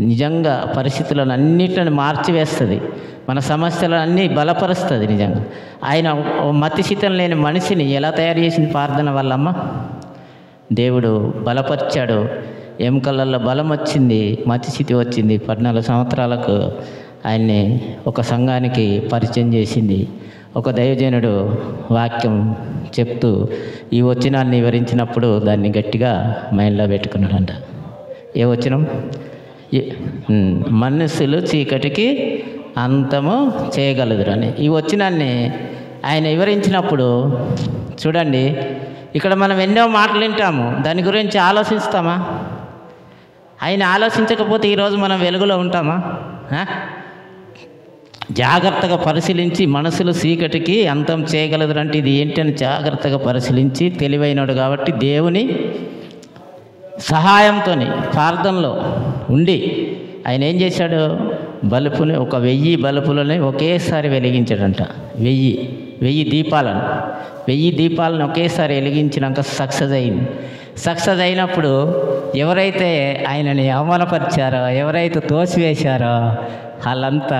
Speaker 1: నిజంగా పరిస్థితులను అన్నిటిని మార్చివేస్తుంది, మన సమస్యలను అన్నీ బలపరుస్తుంది నిజంగా. ఆయన మతిశీతం లేని మనిషిని ఎలా తయారు చేసింది? ప్రార్థన వల్లమ్మ దేవుడు బలపరిచాడు. ఎముకలలో బలం వచ్చింది, మతిస్థితి వచ్చింది. 14 సంవత్సరాలకు ఆయన్ని ఒక సంఘానికి పరిచయం చేసింది. ఒక దైవజనుడు వాక్యం చెప్తూ ఈ వచనాన్ని వివరించినప్పుడు దాన్ని గట్టిగా మైండ్లో పెట్టుకున్నాడంట. ఏ వచనం? మనుషులు చీకటికి అంతము చేయగలదురని. ఈ వచనాన్ని ఆయన వివరించినప్పుడు చూడండి, ఇక్కడ మనం ఎన్నో మాటలు వింటాము, దాని గురించి ఆలోచిస్తామా? ఆయన ఆలోచించకపోతే ఈరోజు మనం వెలుగులో ఉంటామా? జాగ్రత్తగా పరిశీలించి మనుషులు చీకటికి అంతం చేయగలదురంటే ఇది ఏంటని జాగ్రత్తగా పరిశీలించి తెలివైనడు కాబట్టి దేవుని సహాయంతో ప్రార్థనలో ఉండి ఆయన ఏం చేశాడు? బల్బుని 1000 బల్బులని ఒకేసారి వెలిగించాడంట. 1000 దీపాలను 1000 దీపాలను ఒకేసారి వెలిగించినాక సక్సెస్ అయింది. సక్సెస్ అయినప్పుడు ఎవరైతే ఆయనని అవమానపరిచారో, ఎవరైతే తోసివేశారో వాళ్ళంతా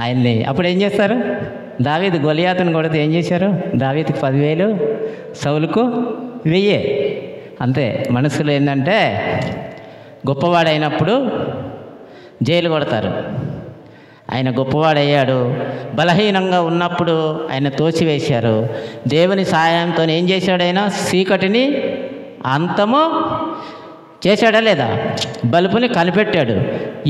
Speaker 1: ఆయన్ని అప్పుడు ఏం చేస్తారు? దావీదు గొలియాతుని కొడితే ఏం చేశారు? దావీదుకి 10,000, సౌలుకు 1000. అంతే. మనుషులు ఏంటంటే గొప్పవాడైనప్పుడు జైలు కొడతారు. ఆయన గొప్పవాడయ్యాడు, బలహీనంగా ఉన్నప్పుడు ఆయన తోసివేశారు. దేవుని సహాయంతో ఏం చేశాడు? ఆయన చీకటిని అంతము చేశాడా లేదా? బలుపుని కనిపెట్టాడు.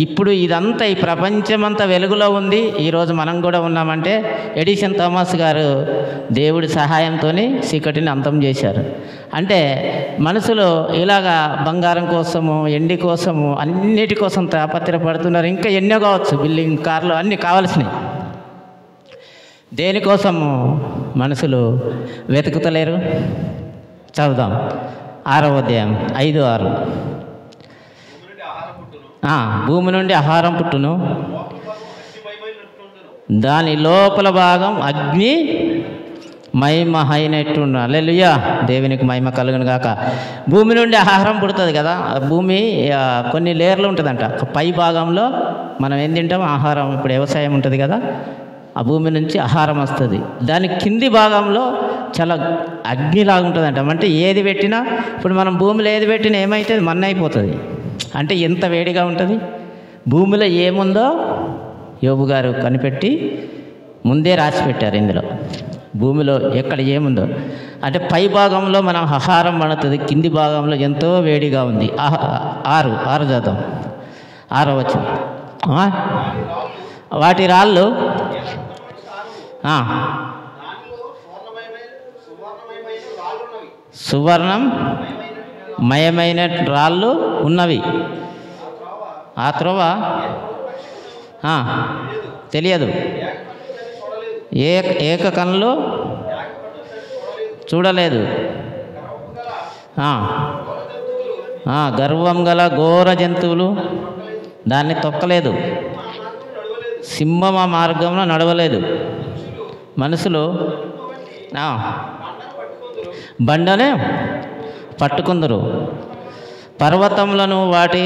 Speaker 1: ఇప్పుడు ఇదంతా ఈ ప్రపంచమంతా వెలుగులో ఉంది. ఈరోజు మనం కూడా ఉన్నామంటే ఎడిసన్ థామస్ గారు దేవుడి సహాయంతో చీకటిని అంతం చేశారు. అంటే మనసులో ఇలాగా బంగారం కోసము, ఎండి కోసము, అన్నిటి కోసం తాపత్రపడుతున్నారు. ఇంకా ఎన్నో కావచ్చు, బిల్డింగ్, కార్లు అన్నీ కావాల్సినవి. దేనికోసము మనుషులు వెతుకుతలేరు? చదువుదాం 6వ అధ్యాయం 5-6. భూమి నుండి ఆహారం పుట్టును, దాని లోపల భాగం అగ్ని మహిమ అయినట్టున్న. హల్లెలూయా, దేవునికి మహిమ కలుగును గాక. భూమి నుండి ఆహారం పుడుతుంది కదా. భూమి కొన్ని లేయర్లు ఉంటుందంట. పై భాగంలో మనం ఏం తింటాం? ఆహారం. ఇప్పుడు వ్యవసాయం ఉంటుంది కదా, ఆ భూమి నుంచి ఆహారం వస్తుంది. దాని కింది భాగంలో చాలా అగ్నిలాగా ఉంటుందంట. అంటే ఏది పెట్టినా, ఇప్పుడు మనం భూమిలో ఏది పెట్టినా ఏమైతుంది? మన్ను అయిపోతుంది. అంటే ఎంత వేడిగా ఉంటుంది. భూమిలో ఏముందో యోబు గారు కనిపెట్టి ముందే రాసి పెట్టారు ఇందులో. భూమిలో ఎక్కడ ఏముందో అంటే పై భాగంలో మనం ఆహారం పడుతుంది, కింది భాగంలో ఎంతో వేడిగా ఉంది. 6 శాతం 6వ వచనం. వాటి రాళ్ళు సువర్ణం మయమైన రాళ్ళు ఉన్నవి. ఆ త్రోవ తెలియదు, ఏక కన్నులు చూడలేదు. గర్వం గల ఘోర జంతువులు దాన్ని తొక్కలేదు. సింహం ఆ మార్గంలో నడవలేదు. మనుషులు బండనే పట్టుకుందరు, పర్వతములను వాటి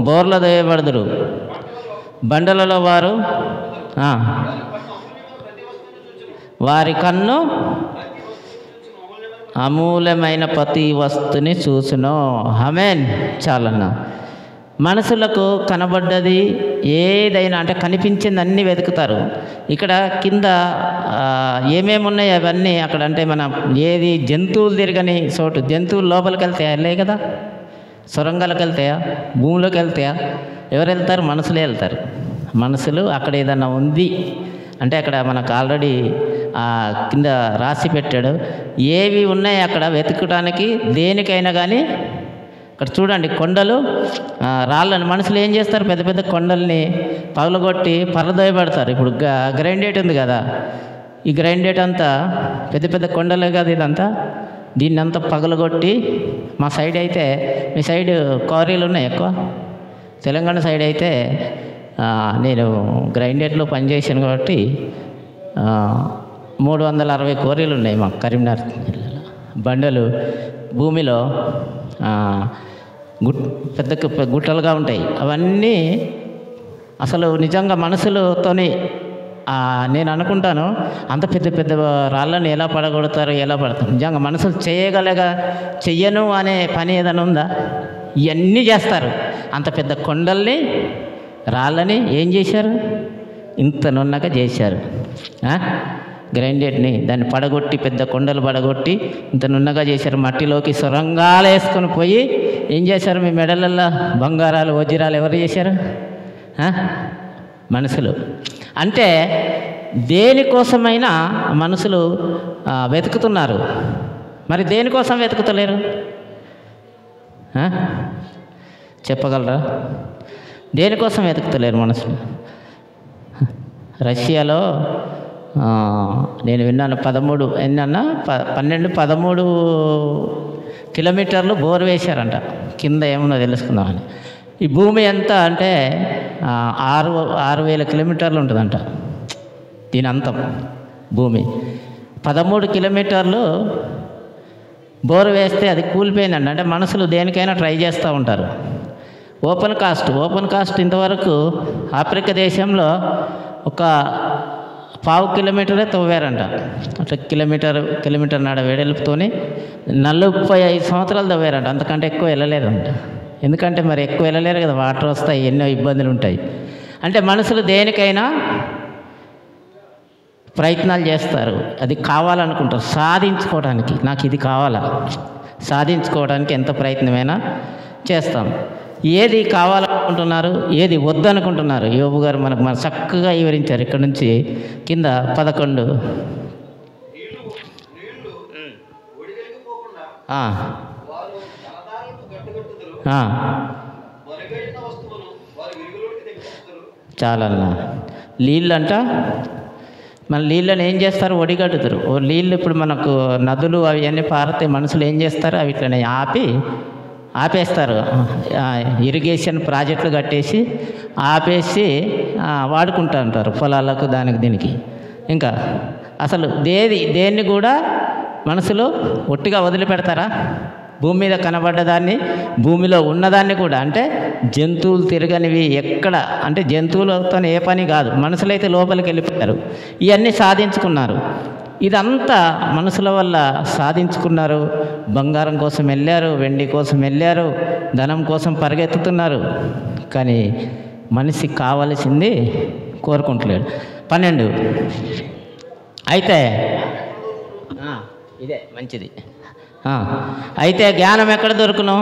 Speaker 1: బోర్ల దయబడదురు. బండలలో వారు వారి కన్ను అమూల్యమైన ప్రతి వస్తుని చూసును. ఆమేన్. చాలన్నా. మనసులకు కనబడ్డది ఏదైనా అంటే కనిపించింది అన్నీ వెతుకుతారు. ఇక్కడ కింద ఏమేమి ఉన్నాయి అవన్నీ అక్కడ. అంటే మనం ఏది జంతువులు తిరగని చోటు, జంతువులు లోపలికి వెళ్తాయా? వెళ్ళే కదా. సొరంగాలకు వెళ్తాయా? భూమిలోకి వెళ్తాయా? ఎవరు వెళ్తారు? మనుషులే వెళ్తారు. మనుషులు అక్కడ ఏదన్నా ఉంది అంటే అక్కడ మనకు ఆల్రెడీ కింద రాసి పెట్టాడు ఏవి ఉన్నాయి అక్కడ వెతుకడానికి. దేనికైనా కానీ అక్కడ చూడండి, కొండలు, రాళ్ళని మనుషులు ఏం చేస్తారు? పెద్ద పెద్ద కొండల్ని పగలగొట్టి పరదోయబడతారు. ఇప్పుడు గ్రైండేట్ ఉంది కదా, ఈ గ్రైండేట్ అంతా పెద్ద పెద్ద కొండలే కదా ఇదంతా. దీన్ని అంతా పగలగొట్టి, మా సైడ్ అయితే, మీ సైడ్ క్వారీలు ఉన్నాయి ఎక్కువ, తెలంగాణ సైడ్ అయితే నేను గ్రైండేట్లో పనిచేసాను కాబట్టి 360 క్వారీలు ఉన్నాయి మాకు కరీంనగర్ జిల్లాలో. బండలు భూమిలో పెద్ద గుట్టలుగా ఉంటాయి. అవన్నీ అసలు నిజంగా మనసులతోని నేను అనుకుంటాను, అంత పెద్ద పెద్ద రాళ్ళని ఎలా పడగొడతారు, ఎలా పడతారు? నిజంగా మనసులు చెయ్యను అనే పని ఏదైనా ఉందా? ఇవన్నీ చేస్తారు. అంత పెద్ద కొండల్ని, రాళ్ళని ఏం చేశారు? ఇంత నున్నగా చేశారు. గ్రైండేట్ని దాన్ని పడగొట్టి, పెద్ద కొండలు పడగొట్టి ఇంత నున్నగా చేశారు. మట్టిలోకి సొరంగాలు వేసుకొని పోయి ఏం చేశారు? మీ మెడలల్లో బంగారాలు, వజ్రాలు ఎవరు చేశారు? మనుషులు. అంటే దేనికోసమైనా మనుషులు వెతుకుతున్నారు. మరి దేనికోసం వెతుకుతలేరు? చెప్పగలరా? దేనికోసం వెతుకుతలేరు మనుషులు? రష్యాలో నేను విన్నాను 12-13 కిలోమీటర్లు బోర్ వేశారంట. కింద ఏముందో తెలుసుకుందామని. ఈ భూమి ఎంత అంటే 6,000 కిలోమీటర్లు ఉంటుందంట దీని అంతం. భూమి 13 కిలోమీటర్లు బోర్ వేస్తే అది కూలిపోయిందండి. అంటే మనుషులు దేనికైనా ట్రై చేస్తూ ఉంటారు. ఓపెన్ కాస్ట్ ఇంతవరకు ఆఫ్రికా దేశంలో ఒక 1/2 కిలోమీటరే తవ్వారంట. అట్లా కిలోమీటర్న్నర వెడల్పుతోని 45 సంవత్సరాలు తవ్వారంట. అంతకంటే ఎక్కువ వెళ్ళలేదంట. ఎందుకంటే మరి ఎక్కువ వెళ్ళలేరు కదా, వాటర్ వస్తాయి, ఎన్నో ఇబ్బందులు ఉంటాయి. అంటే మనుషులు దేనికైనా ప్రయత్నాలు చేస్తారు. అది కావాలనుకుంటారు, సాధించుకోవడానికి. నాకు ఇది కావాలా, సాధించుకోవడానికి ఎంత ప్రయత్నమైనా చేస్తాం. ఏది కావాలనుకుంటున్నారు, ఏది వద్దనుకుంటున్నారు, యోబు గారు మనకు చక్కగా వివరించారు. ఇక్కడ నుంచి కింద 11. చాలన్నా నీళ్ళంట, మన నీళ్ళని ఏం చేస్తారు, ఒడిగట్టుతారు. నీళ్ళు ఇప్పుడు మనకు నదులు అవన్నీ పారితే మనుషులు ఏం చేస్తారు, అవిట్లనే ఆపేస్తారు. ఇరిగేషన్ ప్రాజెక్టులు కట్టేసి ఆపేసి వాడుకుంటూ ఉంటారు పొలాలకు, దానికి దీనికి. ఇంకా అసలు దేన్ని కూడా మనుషులు ఒట్టిగా వదిలిపెడతారా? భూమి మీద కనబడ్డదాన్ని, భూమిలో ఉన్నదాన్ని కూడా, అంటే జంతువులు తిరగనివి ఎక్కడ, అంటే జంతువులతో ఏ పని కాదు, మనుషులైతే లోపలికి వెళ్ళిపోయారు. ఇవన్నీ సాధించుకున్నారు. ఇదంతా మనుషుల వల్ల సాధించుకున్నారు. బంగారం కోసం వెళ్ళారు, వెండి కోసం వెళ్ళారు, ధనం కోసం పరిగెత్తుతున్నారు. కానీ మనిషి కావలసింది కోరుకుంటలేడు. 12. అయితే ఇదే మంచిది. అయితే జ్ఞానం ఎక్కడ దొరుకును?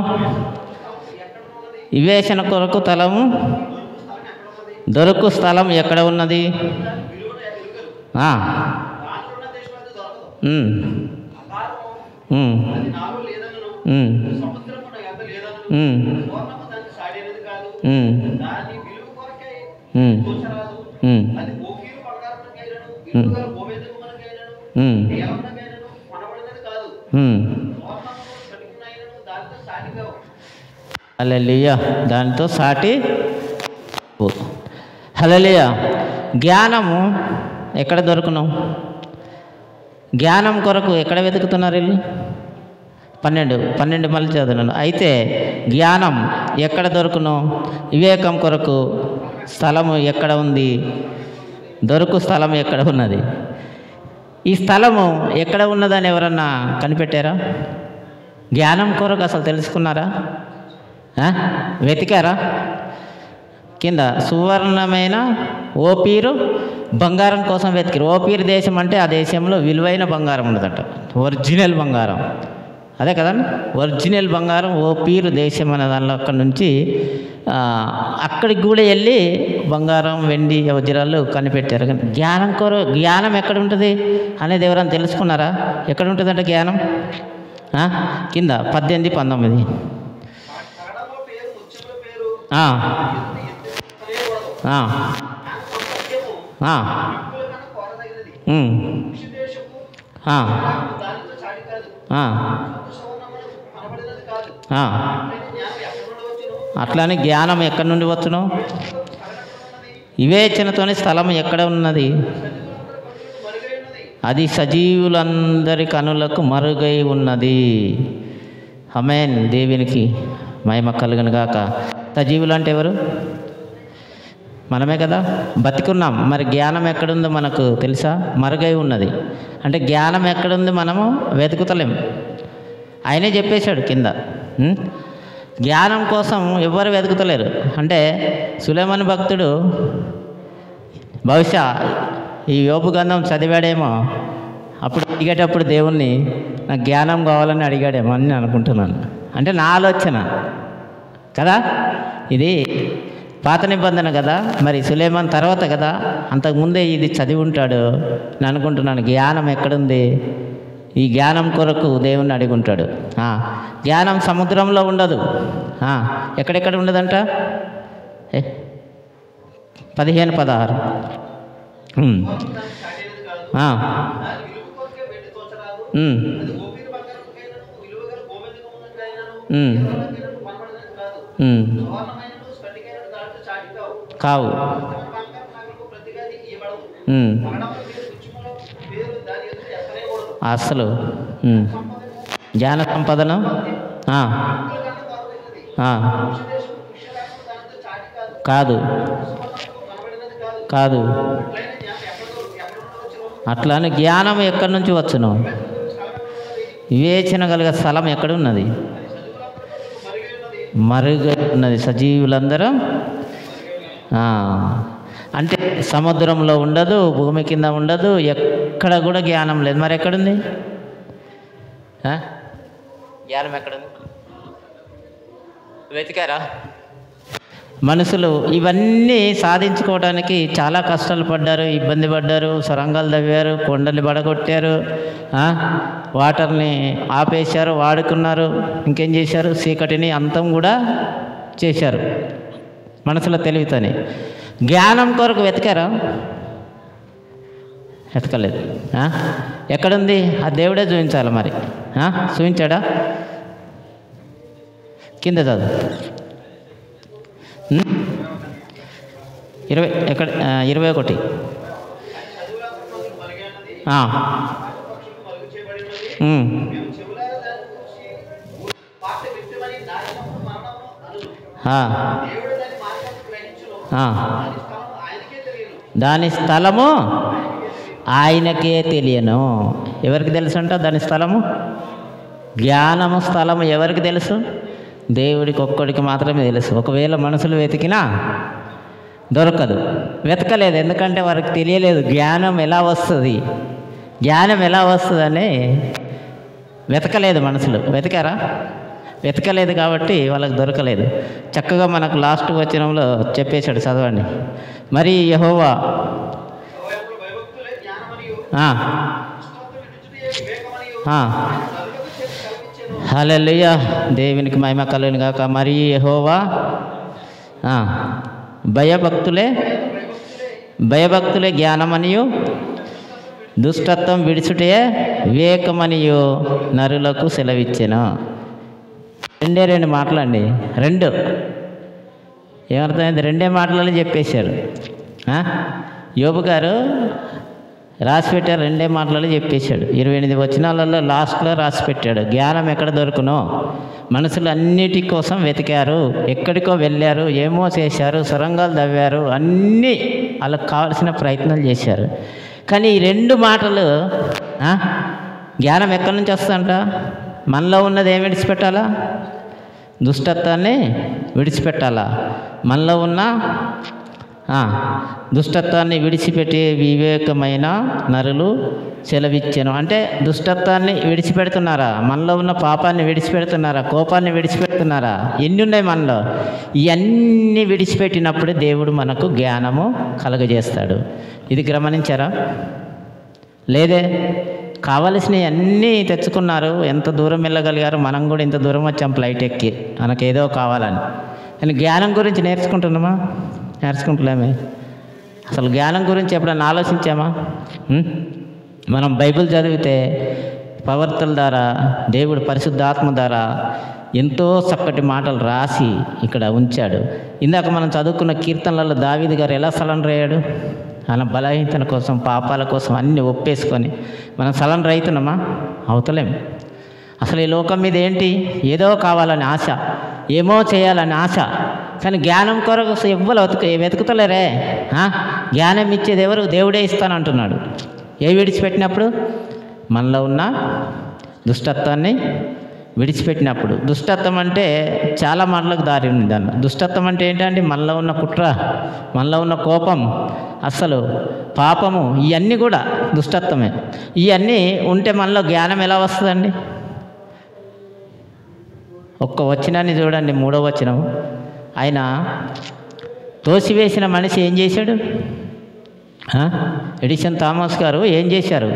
Speaker 1: వివేచన కొరకు తలము దొరుకు స్థలం ఎక్కడ ఉన్నది? హల్లెలూయా. దానితో సాటి. హల్లెలూయా. జ్ఞానము ఎక్కడ దొరుకును? జ్ఞానం కొరకు ఎక్కడ వెతుకుతున్నారు వీళ్ళు? 12 మళ్ళీ చదువును. అయితే జ్ఞానం ఎక్కడ దొరుకును? వివేకం కొరకు స్థలము ఎక్కడ ఉంది? దొరుకు స్థలం ఎక్కడ ఉన్నది? ఈ స్థలము ఎక్కడ ఉన్నదని ఎవరన్నా కనిపెట్టారా? జ్ఞానం కొరకు అసలు తెలుసుకున్నారా? వెతికారా? కింద సువర్ణమైన ఓపీరు బంగారం కోసం వెతికారు. ఓపీరు దేశం అంటే ఆ దేశంలో విలువైన బంగారం ఉండదట, ఒరిజినల్ బంగారం. అదే కదండి, ఒరిజినల్ బంగారం. ఓపీరు దేశం అనే దానిలో అక్కడి నుంచి అక్కడికి కూడా వెళ్ళి బంగారం, వెండి, వజ్రాలు కనిపెట్టారు. కానీ జ్ఞానం ఎక్కడ ఉంటుంది అనేది ఎవరైనా తెలుసుకున్నారా? ఎక్కడ ఉంటుందంటే జ్ఞానం కింద 18, 19. అట్లానే జ్ఞానం ఎక్కడి నుండి వచ్చును? వివేచనతోని స్థలం ఎక్కడ ఉన్నది? అది సజీవులందరి కనులకు మరుగై ఉన్నది. ఆమేన్. దేవునికి మహిమ కలుగును గాక. సజీవులు అంటే ఎవరు? మనమే కదా, బతికున్నాం. మరి జ్ఞానం ఎక్కడుందో మనకు తెలుసా? మరుగై ఉన్నది. అంటే జ్ఞానం ఎక్కడుంది మనము వెతుకుతలేం. ఆయనే చెప్పేశాడు కింద. జ్ఞానం కోసం ఎవరు వెతుకుతలేరు. అంటే సులైమాను భక్తుడు బహుశా ఈ యోబు గ్రంథం చదివాడేమో, అప్పుడు అడిగేటప్పుడు దేవుణ్ణి నాకు జ్ఞానం కావాలని అడిగాడేమో అని అనుకుంటున్నాను. అంటే నా ఆలోచన కదా, ఇది పాత నిబంధన కదా, మరి సులైమాన్ తర్వాత కదా, అంతకుముందే ఇది చదివి ఉంటాడు నేను అనుకుంటున్నాను. జ్ఞానం ఎక్కడుంది? ఈ జ్ఞానం కొరకు దేవుణ్ణి అడిగి ఉంటాడు. జ్ఞానం సముద్రంలో ఉండదు. ఎక్కడెక్కడ ఉండదంట? 15, 16. కావు. అసలు జ్ఞాన సంపదను కాదు కాదు. అట్లానే జ్ఞానం ఎక్కడి నుంచి వచ్చును? వివేచన కలిగే స్థలం ఎక్కడున్నది? మరుగై ఉన్నది. సజీవులందరూ అంటే సముద్రంలో ఉండదు, భూమి కింద ఉండదు, ఎక్కడ కూడా జ్ఞానం లేదు. మరి ఎక్కడుంది జ్ఞానం? ఎక్కడుంది? వెతికారా? మనుషులు ఇవన్నీ సాధించుకోవడానికి చాలా కష్టాలు పడ్డారు, ఇబ్బంది పడ్డారు, సొరంగాలు తవ్వారు, కొండలు పడగొట్టారు, వాటర్ని ఆపేశారు, వాడుకున్నారు, ఇంకేం చేశారు, చీకటిని అంతం కూడా చేశారు మనసులో తెలివితోని. జ్ఞానం కొరకు వెతికారా? వెతకలేదు. ఎక్కడుంది? ఆ దేవుడే చూపించాలి మరి. చూపించాడా? కింద చదువు 20 ఎక్కడ 21. దాని స్థలము ఆయనకే తెలియను. ఎవరికి తెలుసు అంట దాని స్థలము? జ్ఞానము స్థలము ఎవరికి తెలుసు? దేవుడికి ఒక్కడికి మాత్రమే తెలుసు. ఒకవేళ మనుషులు వెతికినా దొరకదు. వెతకలేదు, ఎందుకంటే వారికి తెలియలేదు జ్ఞానం ఎలా వస్తుంది, జ్ఞానం ఎలా వస్తుందని వెతకలేదు మనుషులు. వెతికారా? వెతకలేదు కాబట్టి వాళ్ళకి దొరకలేదు. చక్కగా మనకు లాస్ట్ వచనంలో చెప్పేశాడు, చదవండి. మరి యెహోవా హల్లెలూయా, దేవునికి మహిమ కలుగును గాక. మరి యెహోవా భయభక్తులే జ్ఞానమనియు దుష్టత్వం విడిచుటే వివేకమనియు నరులకు సెలవిచ్చెను. 2 మాటలండి. 2 ఏమర్థమైంది? 2 మాటలలో చెప్పేశారు. యోబు గారు రాసి పెట్టారు, 2 మాటలలో చెప్పేశాడు. 28 వచనాలలో లాస్ట్లో రాసి పెట్టాడు. జ్ఞానం ఎక్కడ దొరుకునో, మనుషులు అన్నిటి కోసం వెతికారు, ఎక్కడికో వెళ్ళారు, ఏమో చేశారు, సొరంగాలు తవ్వారు, అన్నీ వాళ్ళకి కావాల్సిన ప్రయత్నాలు చేశారు. కానీ ఈ 2 మాటలు జ్ఞానం ఎక్కడి నుంచి వస్తుందంట? మనలో ఉన్నది ఏం విడిచిపెట్టాలా? దుష్టత్వాన్ని విడిచిపెట్టాలా? మనలో ఉన్న దుష్టత్వాన్ని విడిచిపెట్టే వివేకమైన నరులు సెలవిచ్చాను. అంటే దుష్టత్వాన్ని విడిచిపెడుతున్నారా? మనలో ఉన్న పాపాన్ని విడిచిపెడుతున్నారా? కోపాన్ని విడిచిపెడుతున్నారా? ఎన్ని ఉన్నాయి మనలో? ఇవన్నీ విడిచిపెట్టినప్పుడే దేవుడు మనకు జ్ఞానము కలుగజేస్తాడు. ఇది గమనించారా? లేదే, కావలసినవి అన్నీ తెచ్చుకున్నారు, ఎంత దూరం వెళ్ళగలిగారు. మనం కూడా ఇంత దూరం వచ్చాం ఫ్లైట్ ఎక్కి, మనకేదో కావాలని. కానీ జ్ఞానం గురించి నేర్చుకుంటున్నామా? నేర్చుకుంటలేమే. అసలు జ్ఞానం గురించి ఎప్పుడన్నా ఆలోచించామా? మనం బైబిల్ చదివితే ప్రవర్తల ద్వారా, దేవుడు పరిశుద్ధాత్మ ద్వారా ఎంతో చక్కటి మాటలు రాసి ఇక్కడ ఉంచాడు. ఇందాక మనం చదువుకున్న కీర్తనలలో దావీదు గారు ఎలా సరెండర్ అయ్యాడు? ఆయన బలహీనత కోసం, పాపాల కోసం అన్నీ ఒప్పేసుకొని మనం సరెండర్ అవుతున్నామా? అవుతలేం. అసలు ఈ లోకం మీద ఏంటి? ఏదో కావాలని ఆశ, ఏమో చేయాలని ఆశ. కానీ జ్ఞానం కొరకు ఎవ్వరు వెతుకుతలేరే. జ్ఞానం ఇచ్చేది ఎవరు? దేవుడే ఇస్తానంటున్నాడు. ఏ విడిచిపెట్టినప్పుడు? మనలో ఉన్న దుష్టత్వాన్ని విడిచిపెట్టినప్పుడు. దుష్టత్వం అంటే చాలా మాటలకు దారి ఉంది. దాన్ని దుష్టత్వం అంటే ఏంటంటే మనలో ఉన్న కుట్ర, మనలో ఉన్న కోపం, అసలు పాపము, ఇవన్నీ కూడా దుష్టత్వమే. ఇవన్నీ ఉంటే మనలో జ్ఞానం ఎలా వస్తుందండి? ఒక్క వచనాన్ని చూడండి, 3వ వచనం. ఆయన తోసివేసిన మనిషి ఏం చేశాడు? ఎడిసన్ థామస్ గారు ఏం చేశారు?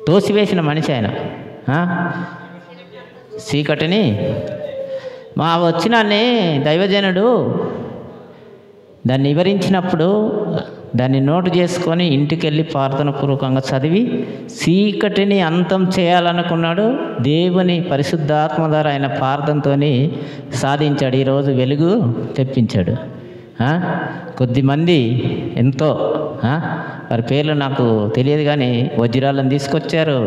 Speaker 1: తోసివేసిన మనిషి ఆయన. చీకటిని మా వచ్చినాన్ని దైవజనుడు దాన్ని వివరించినప్పుడు దాన్ని నోటు చేసుకొని ఇంటికి వెళ్ళి ప్రార్థనపూర్వకంగా చదివి చీకటిని అంతం చేయాలనుకున్నాడు. దేవుని పరిశుద్ధాత్మ ద్వారా ఆయన ప్రార్థనతో సాధించాడు. ఈరోజు వెలుగు తెప్పించాడు. కొద్దిమంది ఎంతో వారి పేర్లు నాకు తెలియదు కానీ వజ్రాలను తీసుకొచ్చారు,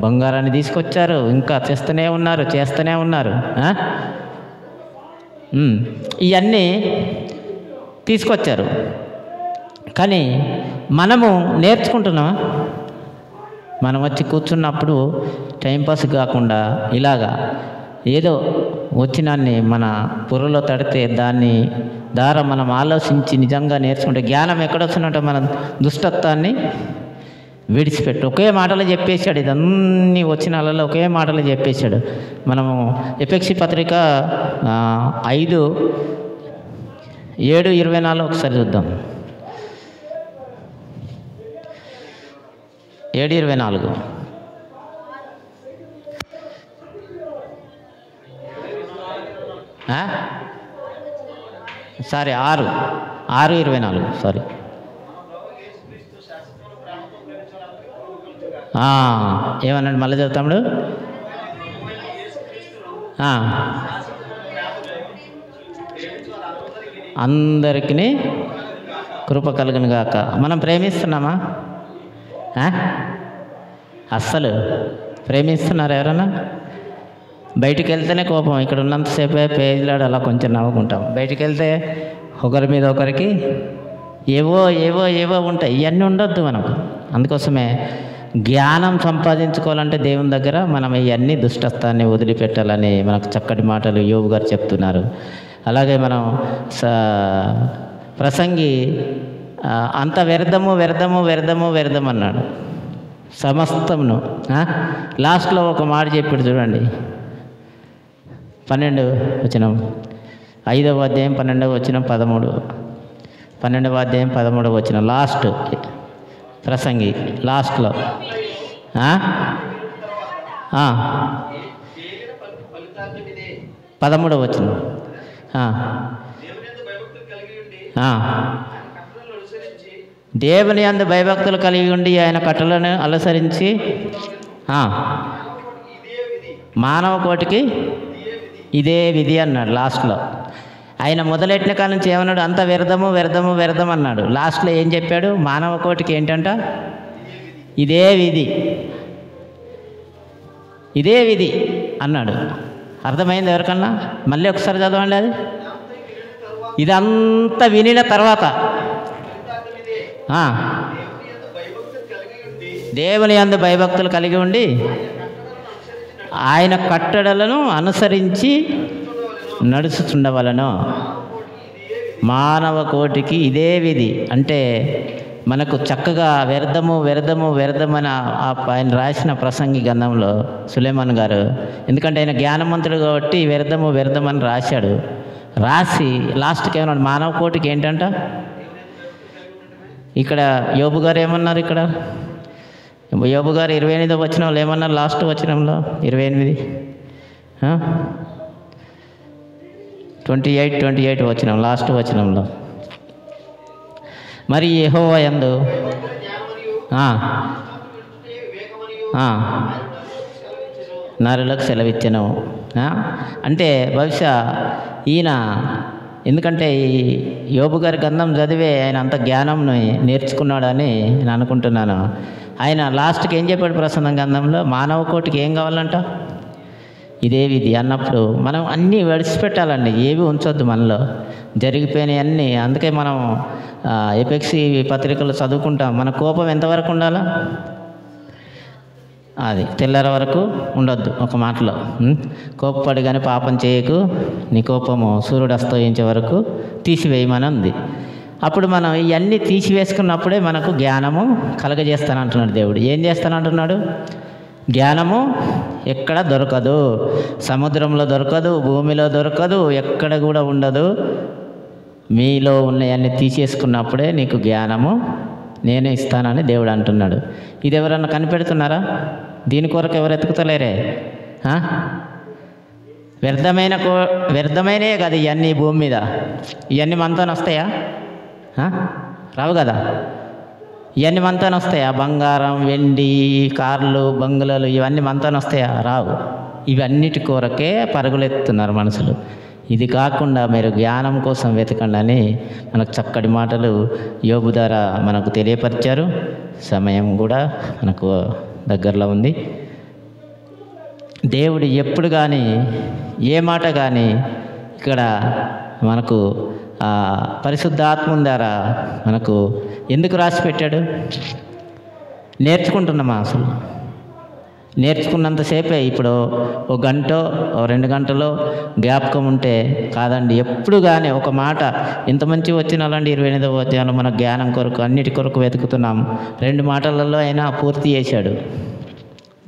Speaker 1: బంగారాన్ని తీసుకొచ్చారు, ఇంకా చేస్తూనే ఉన్నారు. ఇవన్నీ తీసుకొచ్చారు. కానీ మనము నేర్చుకుంటున్నామా? మనం వచ్చి కూర్చున్నప్పుడు టైంపాస్ కాకుండా ఇలాగా ఏదో వచ్చినాన్ని మన పుర్రలో తడితే దాన్ని ద్వారా మనం ఆలోచించి నిజంగా నేర్చుకుంటే జ్ఞానం ఎక్కడొస్తున్నట్టు మనం దుష్టత్వాన్ని విడిచిపెట్టు. ఒకే మాటలో చెప్పేశాడు. ఇదన్నీ వచ్చిన అలలో ఒకే మాటలో చెప్పేశాడు. మనము ఎఫెసీ పత్రిక 5:7-24 ఒకసారి చూద్దాం. 7:24. Sorry 6:24 sorry. ఏమన్నాడు మళ్ళీ చదువుతాడు? అందరికీ కృప కలుగును గాక. మనం ప్రేమిస్తున్నామా? అస్సలు ప్రేమిస్తున్నారు ఎవరన్నా? బయటికి వెళ్తేనే కోపం. ఇక్కడ ఉన్నంతసేపే పేజీలాడు అలా కొంచెం నవ్వుకుంటాం. బయటికి వెళ్తే ఒకరి మీద ఒకరికి ఏవో ఏవో ఏవో ఉంటాయి. ఇవన్నీ ఉండొద్దు మనకు. అందుకోసమే జ్ఞానం సంపాదించుకోవాలంటే దేవుని దగ్గర మనం ఇవన్నీ దుష్టత్వాన్ని వదిలిపెట్టాలని మనకు చక్కటి మాటలు యోబు గారు చెప్తున్నారు. అలాగే మనం ప్రసంగి అంత వ్యర్థము వ్యర్థము వ్యర్థము వ్యర్థం అన్నాడు సమస్తమును. లాస్ట్లో ఒక మాట చెప్పాడు చూడండి, 12 వచనం, 5వ అధ్యాయం 12వ వచనం 13, 12వ అధ్యాయం 13వ వచనం, లాస్ట్ ప్రసంగి లాస్ట్లో 13వ వచనం. దేవుని యందు భయభక్తులు కలిగి ఉండి ఆయన కట్టలను అనుసరించి మానవ కోటికి ఇదే విధి అన్నాడు లాస్ట్లో. ఆయన మొదలెట్టిన కాడ నుంచి ఏమన్నాడు? అంత వ్యర్థము వ్యర్థము వ్యర్థం అన్నాడు. లాస్ట్లో ఏం చెప్పాడు? మానవ కోటికి ఏంటంట? ఇదే విధి, ఇదే విధి అన్నాడు. అర్థమైంది ఎవరికన్నా? మళ్ళీ ఒకసారి చదవండి అది. ఇదంతా వినిన తర్వాత దేవుని యందు భయభక్తులు కలిగి ఉండి ఆయన కట్టడలను అనుసరించి నడుచుచుండవలను. మానవ కోటికి ఇదే విధి అంటే మనకు చక్కగా వ్యర్థము వ్యర్థము వ్యర్థమని ఆయన రాసిన ప్రసంగి గ్రంథంలో సులేమాన్ గారు, ఎందుకంటే ఆయన జ్ఞానవంతుడు కాబట్టి వ్యర్థము వ్యర్థమని రాశాడు. రాసి లాస్ట్కి ఏమన్నాడు? మానవ కోటికి ఏంటంట? ఇక్కడ యోబు గారు ఏమన్నారు? ఇక్కడ యోబు గారు 28వ వచనంలో ఏమన్నారు? లాస్ట్ వచనంలో 28, 28 వచనం, లాస్ట్ వచనంలో, మరి యెహోవా యందు నరులకు సెలవిచ్చెను. అంటే బహుశా ఈయన, ఎందుకంటే ఈ యోబు గారి గ్రంథం చదివే ఆయన అంత జ్ఞానంని నేర్చుకున్నాడని నేను అనుకుంటున్నాను. ఆయన లాస్ట్కి ఏం చెప్పాడు ప్రసంగ గ్రంథంలో? మానవ కోటికి ఏం కావాలంట? ఇదే విధి అన్నప్పుడు మనం అన్నీ విడిచిపెట్టాలండి, ఏవి ఉంచొద్దు మనలో, జరిగిపోయినాయి అన్నీ. అందుకే మనం ఎఫెసీ పత్రికలు చదువుకుంటాం. మన కోపం ఎంతవరకు ఉండాలా? అది తెల్లర వరకు ఉండొద్దు. ఒక మాటలో కోపపడి కానీ పాపం చేయకు, నీ కోపము సూర్యుడు అస్తమించే వరకు తీసివేయమని ఉంది. అప్పుడు మనం ఇవన్నీ తీసివేసుకున్నప్పుడే మనకు జ్ఞానము కలగజేస్తానంటున్నాడు దేవుడు. ఏం చేస్తానంటున్నాడు? జ్ఞానము ఎక్కడ దొరకదు, సముద్రంలో దొరకదు, భూమిలో దొరకదు, ఎక్కడ కూడా ఉండదు. మీలో ఉన్నవన్నీ తీసేసుకున్నప్పుడే నీకు జ్ఞానము నేనే ఇస్తానని దేవుడు అంటున్నాడు. ఇది ఎవరన్నా కనిపెడుతున్నారా? దీని కొరకు ఎవరు ఎత్తుకుతలేరే? వ్యర్థమైనవే కదా ఇవన్నీ భూమి మీద. ఇవన్నీ మనతో వస్తాయా? రావు కదా. ఇవన్నీ మనతో వస్తాయా? బంగారం, వెండి, కార్లు, బంగ్లాలు ఇవన్నీ మనతో వస్తాయా? రావు. ఇవన్నిటి కొరకే పరుగులెత్తుతున్నారు మనుషులు. ఇది కాకుండా మీరు జ్ఞానం కోసం వెతకండి అని మనకు చక్కటి మాటలు యోబు ద్వారా మనకు తెలియపరిచారు. సమయం కూడా మనకు దగ్గరలో ఉంది. దేవుడు ఎప్పుడు కానీ ఏ మాట కానీ ఇక్కడ మనకు పరిశుద్ధాత్మ ద్వారా మనకు ఎందుకు రాసి పెట్టాడు? నేర్చుకుంటున్నామా? అసలు నేర్చుకున్నంతసేపే. ఇప్పుడు ఒక గంట 2 గంటలో జ్ఞాపకం ఉంటే కాదండి. ఎప్పుడు కానీ ఒక మాట ఇంత మంచి వచ్చినాలండి 28వ అధ్యాయంలో మన జ్ఞానం కొరకు అన్నిటి కొరకు వెతుకుతున్నాం. 2 మాటలలో అయినా పూర్తి చేశాడు.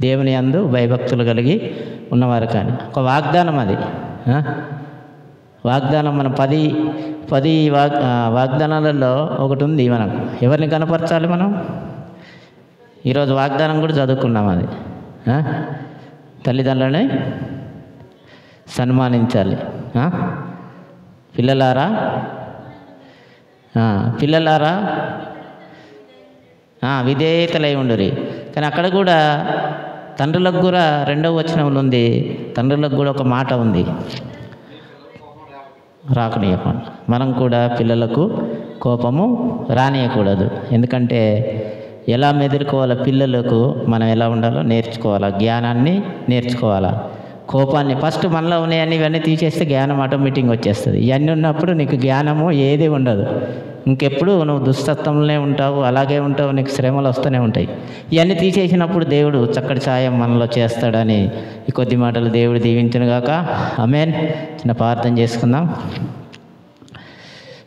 Speaker 1: దేవుని యందు భయభక్తులు కలిగి ఉన్నవారు కానీ ఒక వాగ్దానం అది. వాగ్దానం మన 10 వాగ్దానాలలో ఒకటి ఉంది. మనం ఎవరిని కనపరచాలి? మనం ఈరోజు వాగ్దానం కూడా చదువుకున్నాం. అది తల్లిదండ్రులని సన్మానించాలి. పిల్లలారా విధేయతలై ఉండురి. కానీ అక్కడ కూడా తండ్రులకు కూడా 2వ వచనంలో ఉంది. తండ్రులకు కూడా ఒక మాట ఉంది, రాకనీయకుండా. మనం కూడా పిల్లలకు కోపము రానియకూడదు. ఎందుకంటే ఎలా మెదులుకోవాలో పిల్లలకు మనం ఎలా ఉండాలో నేర్చుకోవాలా, జ్ఞానాన్ని నేర్చుకోవాలా. కోపాన్ని ఫస్ట్ మనలో ఉన్నాయని ఇవన్నీ తీసేస్తే జ్ఞానం ఆటోమేటిక్గా వచ్చేస్తుంది. ఇవన్నీ ఉన్నప్పుడు నీకు జ్ఞానము ఏది ఉండదు. ఇంకెప్పుడు నువ్వు దుస్తత్వంలోనే ఉంటావు, అలాగే ఉంటావు, నీకు శ్రమలు వస్తూనే ఉంటాయి. ఇవన్నీ తీసేసినప్పుడు దేవుడు చక్కటి సాయం మనలో చేస్తాడని ఈ కొద్ది మాటలు దేవుడు దీవించునుగాక. ఆమేన్. చిన్న ప్రార్థన చేసుకుందాం.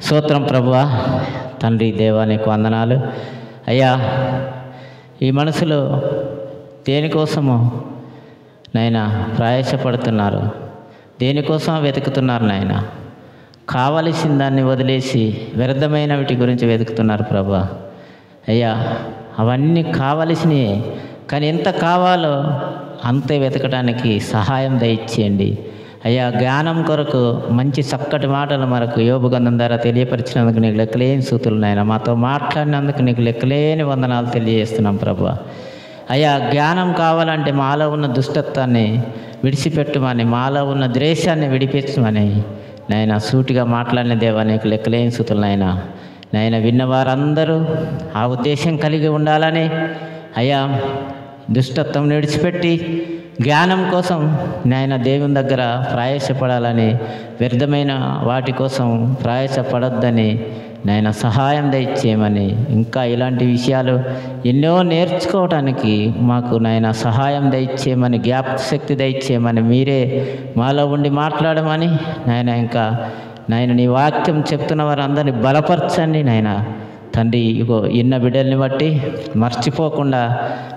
Speaker 1: స్తోత్రం ప్రభువా, తండ్రి దేవా, నీకు వందనాలు అయ్యా. ఈ మనసులో దేనికోసమో నాయనా ప్రయాసపడుతున్నారు, దేనికోసం వెతుకుతున్నారు నాయన. కావలసిన దాన్ని వదిలేసి వ్యర్థమైన వీటి గురించి వెతుకుతున్నారు ప్రభువా. అయ్యా అవన్నీ కావలసినవి, కానీ ఎంత కావాలో అంతే వెతకడానికి సహాయం దయచేయండి అయ్యా. జ్ఞానం కొరకు మంచి చక్కటి మాటలు మనకు యోబు గ్రంథం ద్వారా తెలియపరిచినందుకు నీకు లెక్కలేని స్తుతులు నాయన. మాతో మాట్లాడినందుకు నీకు లెక్కలేని వందనాలు తెలియజేస్తున్నాం ప్రభువా. అయ్యా జ్ఞానం కావాలంటే మాలో ఉన్న దుష్టత్వాన్ని విడిచిపెట్టమని, మాలో ఉన్న ద్వేషాన్ని విడిపించమని నాయన సూటిగా మాట్లాడిన దేవా నీకు లెక్కలేని స్తుతులు నాయన. నాయన విన్నవారందరూ ఆ ఉద్దేశం కలిగి ఉండాలని అయ్యా, దుష్టత్వం విడిచిపెట్టి జ్ఞానం కోసం నాయన దేవుని దగ్గర ప్రయాసపడాలని, వ్యర్థమైన వాటి కోసం ప్రయాసపడొద్దని నాయన సహాయం దయచేయమని, ఇంకా ఇలాంటి విషయాలు ఎన్నో నేర్చుకోవడానికి మాకు నాయన సహాయం దయచేయమని, జ్ఞాపక శక్తి దయచేయమని, మీరే మాలో ఉండి మాట్లాడమని నాయన. ఇంకా నాయన నీ వాక్యం చెప్తున్న వారందరినీ బలపరచండి నాయన. తండ్రి ఇగో ఇన్న బిడ్డల్ని బట్టి మర్చిపోకుండా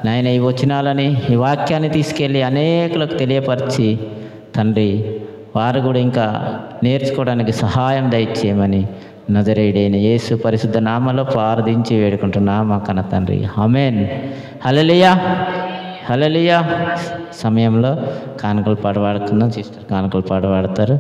Speaker 1: నాయన ఈ వచనాలని, ఈ వాక్యాన్ని తీసుకెళ్ళి అనేకులకు తెలియపరిచి తండ్రి వారు కూడా ఇంకా నేర్చుకోవడానికి సహాయం దయచేయమని నజరేయుడైన యేసు పరిశుద్ధ నామములో ప్రార్థించి వేడుకుంటున్నా మా కన్న తండ్రి. ఆమేన్. హల్లెలూయా, హల్లెలూయా. సమయంలో కానుకలు పాట పాడుకుందాం. సిస్టర్ కానుకలు పాట పాడతారు.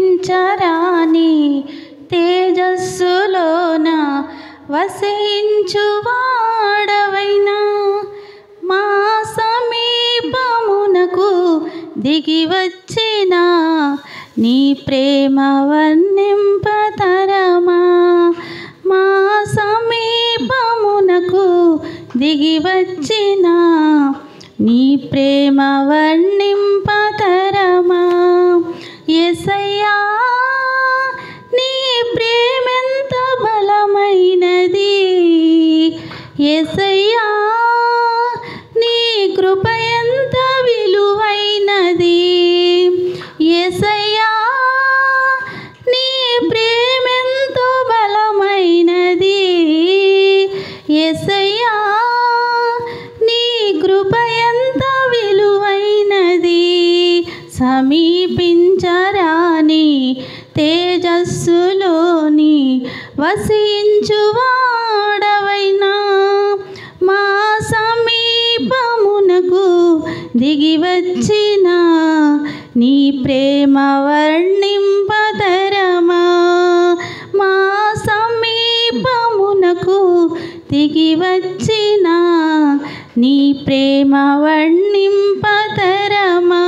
Speaker 2: సమీపించరాని తేజస్సులోన వసించువాడవైనా, మా సమీపమునకు దిగి వచ్చిన నీ ప్రేమ వర్ణింపతరమా. మా సమీపమునకు దిగి వచ్చిన నీ ప్రేమ వర్ణింపతరమా. యేసయ్యా నీ ప్రేమెంత బలమైనది, యేసయ్యా నీ కృప ఎంత విలువైనది, యేసయ్యా నీ ప్రేమెంతో బలమైనది, యేసయ్యా నీ కృప ఎంత విలువైనది. సమీపించరాని తేజస్సులోని వసించువాడవైనా, మా సమీపమునకు దిగి వచ్చిన నీ ప్రేమ వర్ణింపతరమా. మా సమీపమునకు దిగి వచ్చిన నీ ప్రేమ వర్ణింపతరమా.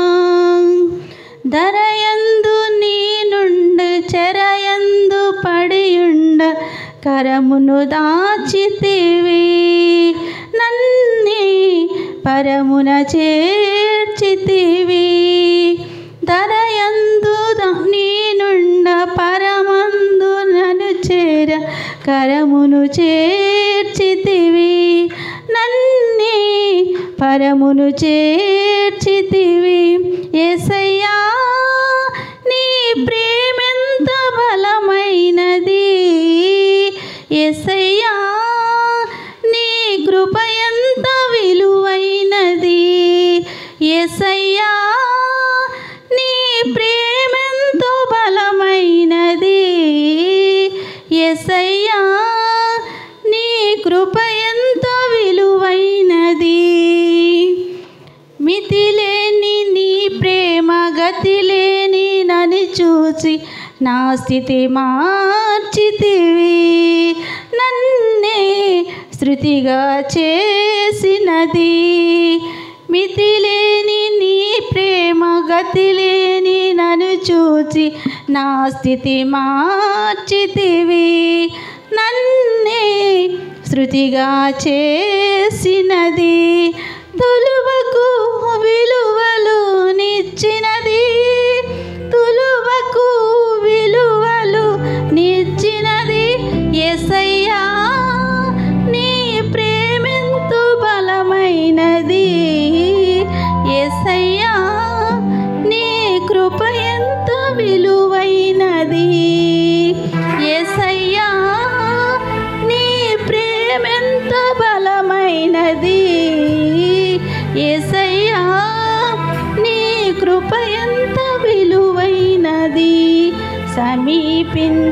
Speaker 2: ధరయందు నీ నుండి చెరయందు కరమును దాచితివి, నన్నే పరమున చేర్చితివి. ధరయందు నేనుండ పరమందు నన్ను చేర కరమును చేర్చితివి, నన్నే పరమును చేర్చితివి. యేసయ్యా నీ ప్రేమెంత బలమైనది, యేసయ్యా నీ కృప ఎంత విలువైనది, యేసయ్యా నీ ప్రేమెంతో బలమైనది, యేసయ్యా నీ కృప ఎంత విలువైనది. మితిలేని నీ ప్రేమ గతిలేని నన్ను చూసి నా స్థితి మార్చితివి, నన్నే శృతిగా చేసినది. మితిలేని నీ ప్రేమ గతిలేని నన్ను చూసి నా స్థితి మార్చితివి, నన్నే శృతిగా చేసినది. తులువకు విలువలు నిచ్చినది, తులువకు విలువలు నిచ్చినది. యేసయ్యా నీ ప్రేమెంతో బలమైనది, యేసయ్యా నీ కృప ఎంత విలువైనది, యేసయ్యా నీ ప్రేమెంత బలమైనది, యేసయ్యా నీ కృప ఎంత విలువైనది. సమీపించరాని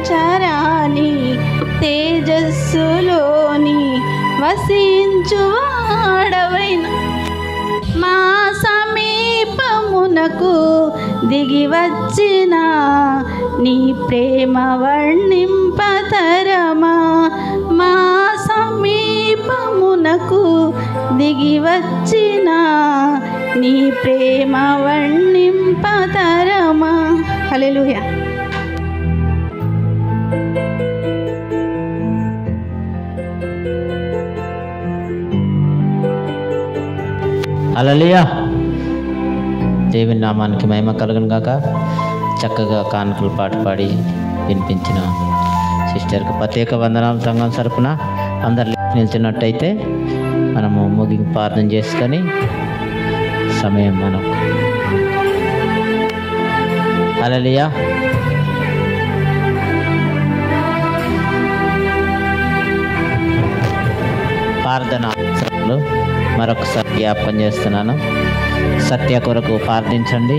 Speaker 2: తేజస్సులోని వసించువాడవైన మా సమీపమునకు దిగి వచ్చిన నీ ప్రేమ వర్ణింపతరమా, మా సమీపమునకు దిగి వచ్చిన నీ ప్రేమ వర్ణింపతరమా. హల్లెలూయా.
Speaker 1: హల్లెలూయా. దేవుని నామానికి మహిమ కలుగును గాక. చక్కగా కానుకలు పాట పాడి వినిపించిన సిస్టర్కి ప్రత్యేక వందనాలు సంఘం తరపున. అందరు నిల్చున్నట్టయితే మనము ముగింపు ప్రార్థన చేసుకొని సమయం మనం. హల్లెలూయా. ప్రార్థన అవసరాలు మరొకసారి జ్ఞాపకం చేస్తున్నాను. సత్య కొరకు ప్రార్థించండి,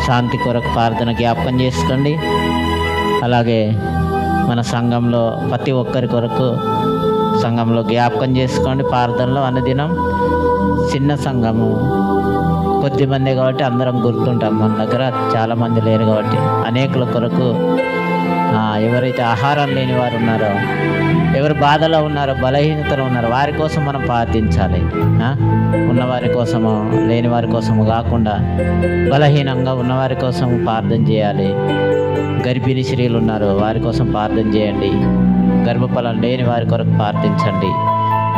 Speaker 1: శాంతి కొరకు ప్రార్థన జ్ఞాపకం చేసుకోండి. అలాగే మన సంఘంలో ప్రతి ఒక్కరి కొరకు సంఘంలో జ్ఞాపకం చేసుకోండి. ప్రార్థనలో అనుదినం చిన్న సంఘము కొద్దిమంది కాబట్టి అందరం గుర్తుంటాం. మన దగ్గర చాలామంది లేరు కాబట్టి అనేకుల కొరకు ఎవరైతే ఆహారం లేని వారు ఉన్నారో, ఎవరు బాధలో ఉన్నారో, బలహీనతలో ఉన్నారో వారి కోసం మనం ప్రార్థించాలి. ఉన్నవారి కోసము లేని వారి కోసము కాకుండా బలహీనంగా ఉన్నవారి కోసం ప్రార్థన చేయాలి. గర్భిణీ స్త్రీలు ఉన్నారు, వారి కోసం ప్రార్థన చేయండి. గర్భఫలం లేని వారి కొరకు ప్రార్థించండి.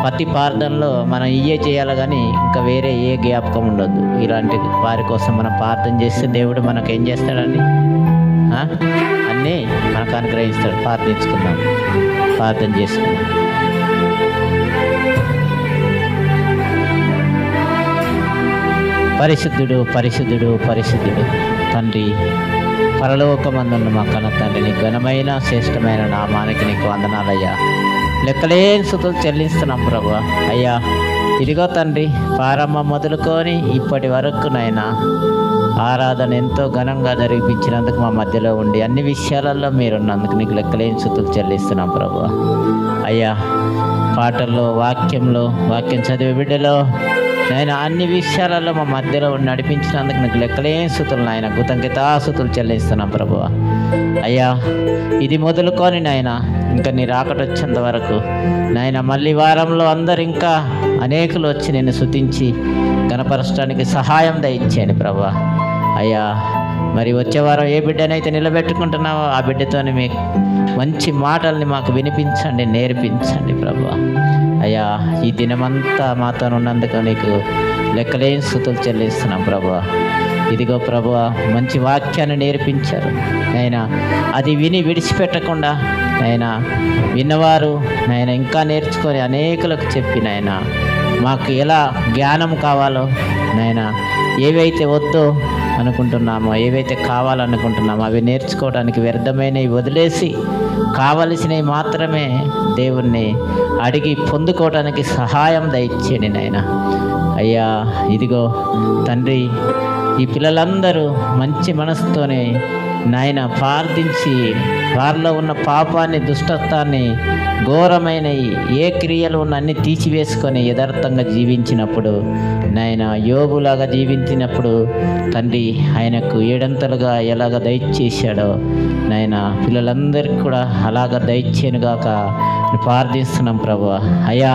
Speaker 1: ప్రతి ప్రార్థనలో మనం ఇవే చేయాలి కానీ ఇంకా వేరే ఏ జ్ఞాపకం ఉండొద్దు. ఇలాంటి వారి కోసం మనం ప్రార్థన చేస్తే దేవుడు మనకు ఏం చేస్తాడండి? అన్నీ మనకు అనుగ్రహిస్తాడు. ప్రార్థించుకుందాం, ప్రార్థన చేసుకుందాం. పరిశుద్ధుడు పరిశుద్ధుడు పరిశుద్ధుడు తండ్రి, పరలోకమందున్న మా కన్న తండ్రి, నీ ఘనమైన శ్రేష్టమైన నామానికి నీకు వందనాలయ్యా. లెక్కలేని స్తుతులు చెల్లిస్తున్నాం ప్రభువా. అయ్యా ఇదిగో తండ్రి, ప్రారంభం మొదలుకొని ఇప్పటి వరకు నైనా ఆరాధన ఎంతో ఘనంగా జరిపించినందుకు మా మధ్యలో ఉండి అన్ని విషయాలలో మీరున్నందుకు నీకు లెక్కలేని స్తుతులు చెల్లిస్తున్నాం ప్రభువా. అయ్యా పాటల్లో, వాక్యం చదివే బిడ్డలో నాయన అన్ని విషయాలలో మా మధ్యలో ఉండి నడిపించినందుకు నీకు లెక్కలేని స్తుతులు నాయన, కృతజ్ఞతాస్తుతులు చెల్లిస్తున్నాం ప్రభువా. అయ్యా ఇది మొదలుకొని నాయన ఇంకా నీ రాకట వచ్చేంత వరకు నాయన మళ్ళీ వారంలో అందరు ఇంకా అనేకులు వచ్చి నిన్ను స్తుతించి గణపరచడానికి సహాయం దయచేయండి ప్రభువా. అయ్యా మరి వచ్చే వారం ఏ బిడ్డనైతే నిలబెట్టుకుంటున్నావో ఆ బిడ్డతోని మీకు మంచి మాటల్ని మాకు వినిపించండి, నేర్పించండి ప్రభా. అయ్యా ఈ దినమంతా మాతో ఉన్నందుకు నీకు లెక్కలేని స్తుతులు చెల్లిస్తున్నాం ప్రభా. ఇదిగో ప్రభువా, మంచి వాక్యాన్ని నేర్పించారు నాయనా. అది విని విడిచిపెట్టకుండా నాయనా విన్నవారు నాయన ఇంకా నేర్చుకొని అనేకులకు చెప్పి నాయనా మాకు ఎలా జ్ఞానం కావాలో నాయనా, ఏవైతే వద్దో అనుకుంటున్నామో, ఏవైతే కావాలనుకుంటున్నామో అవి నేర్చుకోవడానికి వ్యర్థమైనవి వదిలేసి కావలసినవి మాత్రమే దేవుణ్ణి అడిగి పొందుకోవడానికి సహాయం దయచేయండి నాయన. అయ్యా ఇదిగో తండ్రి, ఈ పిల్లలందరూ మంచి మనసుతోనే నాయన ప్రార్థించి వారిలో ఉన్న పాపాన్ని, దుష్టత్వాన్ని, ఘోరమైన ఏ క్రియలు ఉన్న అన్ని తీసివేసుకొని యథార్థంగా జీవించినప్పుడు నాయన, యోబులాగా జీవించినప్పుడు తండ్రి ఆయనకు ఏడంతలుగా ఎలాగ దయచేశాడో నాయన పిల్లలందరికీ కూడా అలాగ దయచేయనుగాక ప్రార్థిస్తున్నాం ప్రభువా. అయ్యా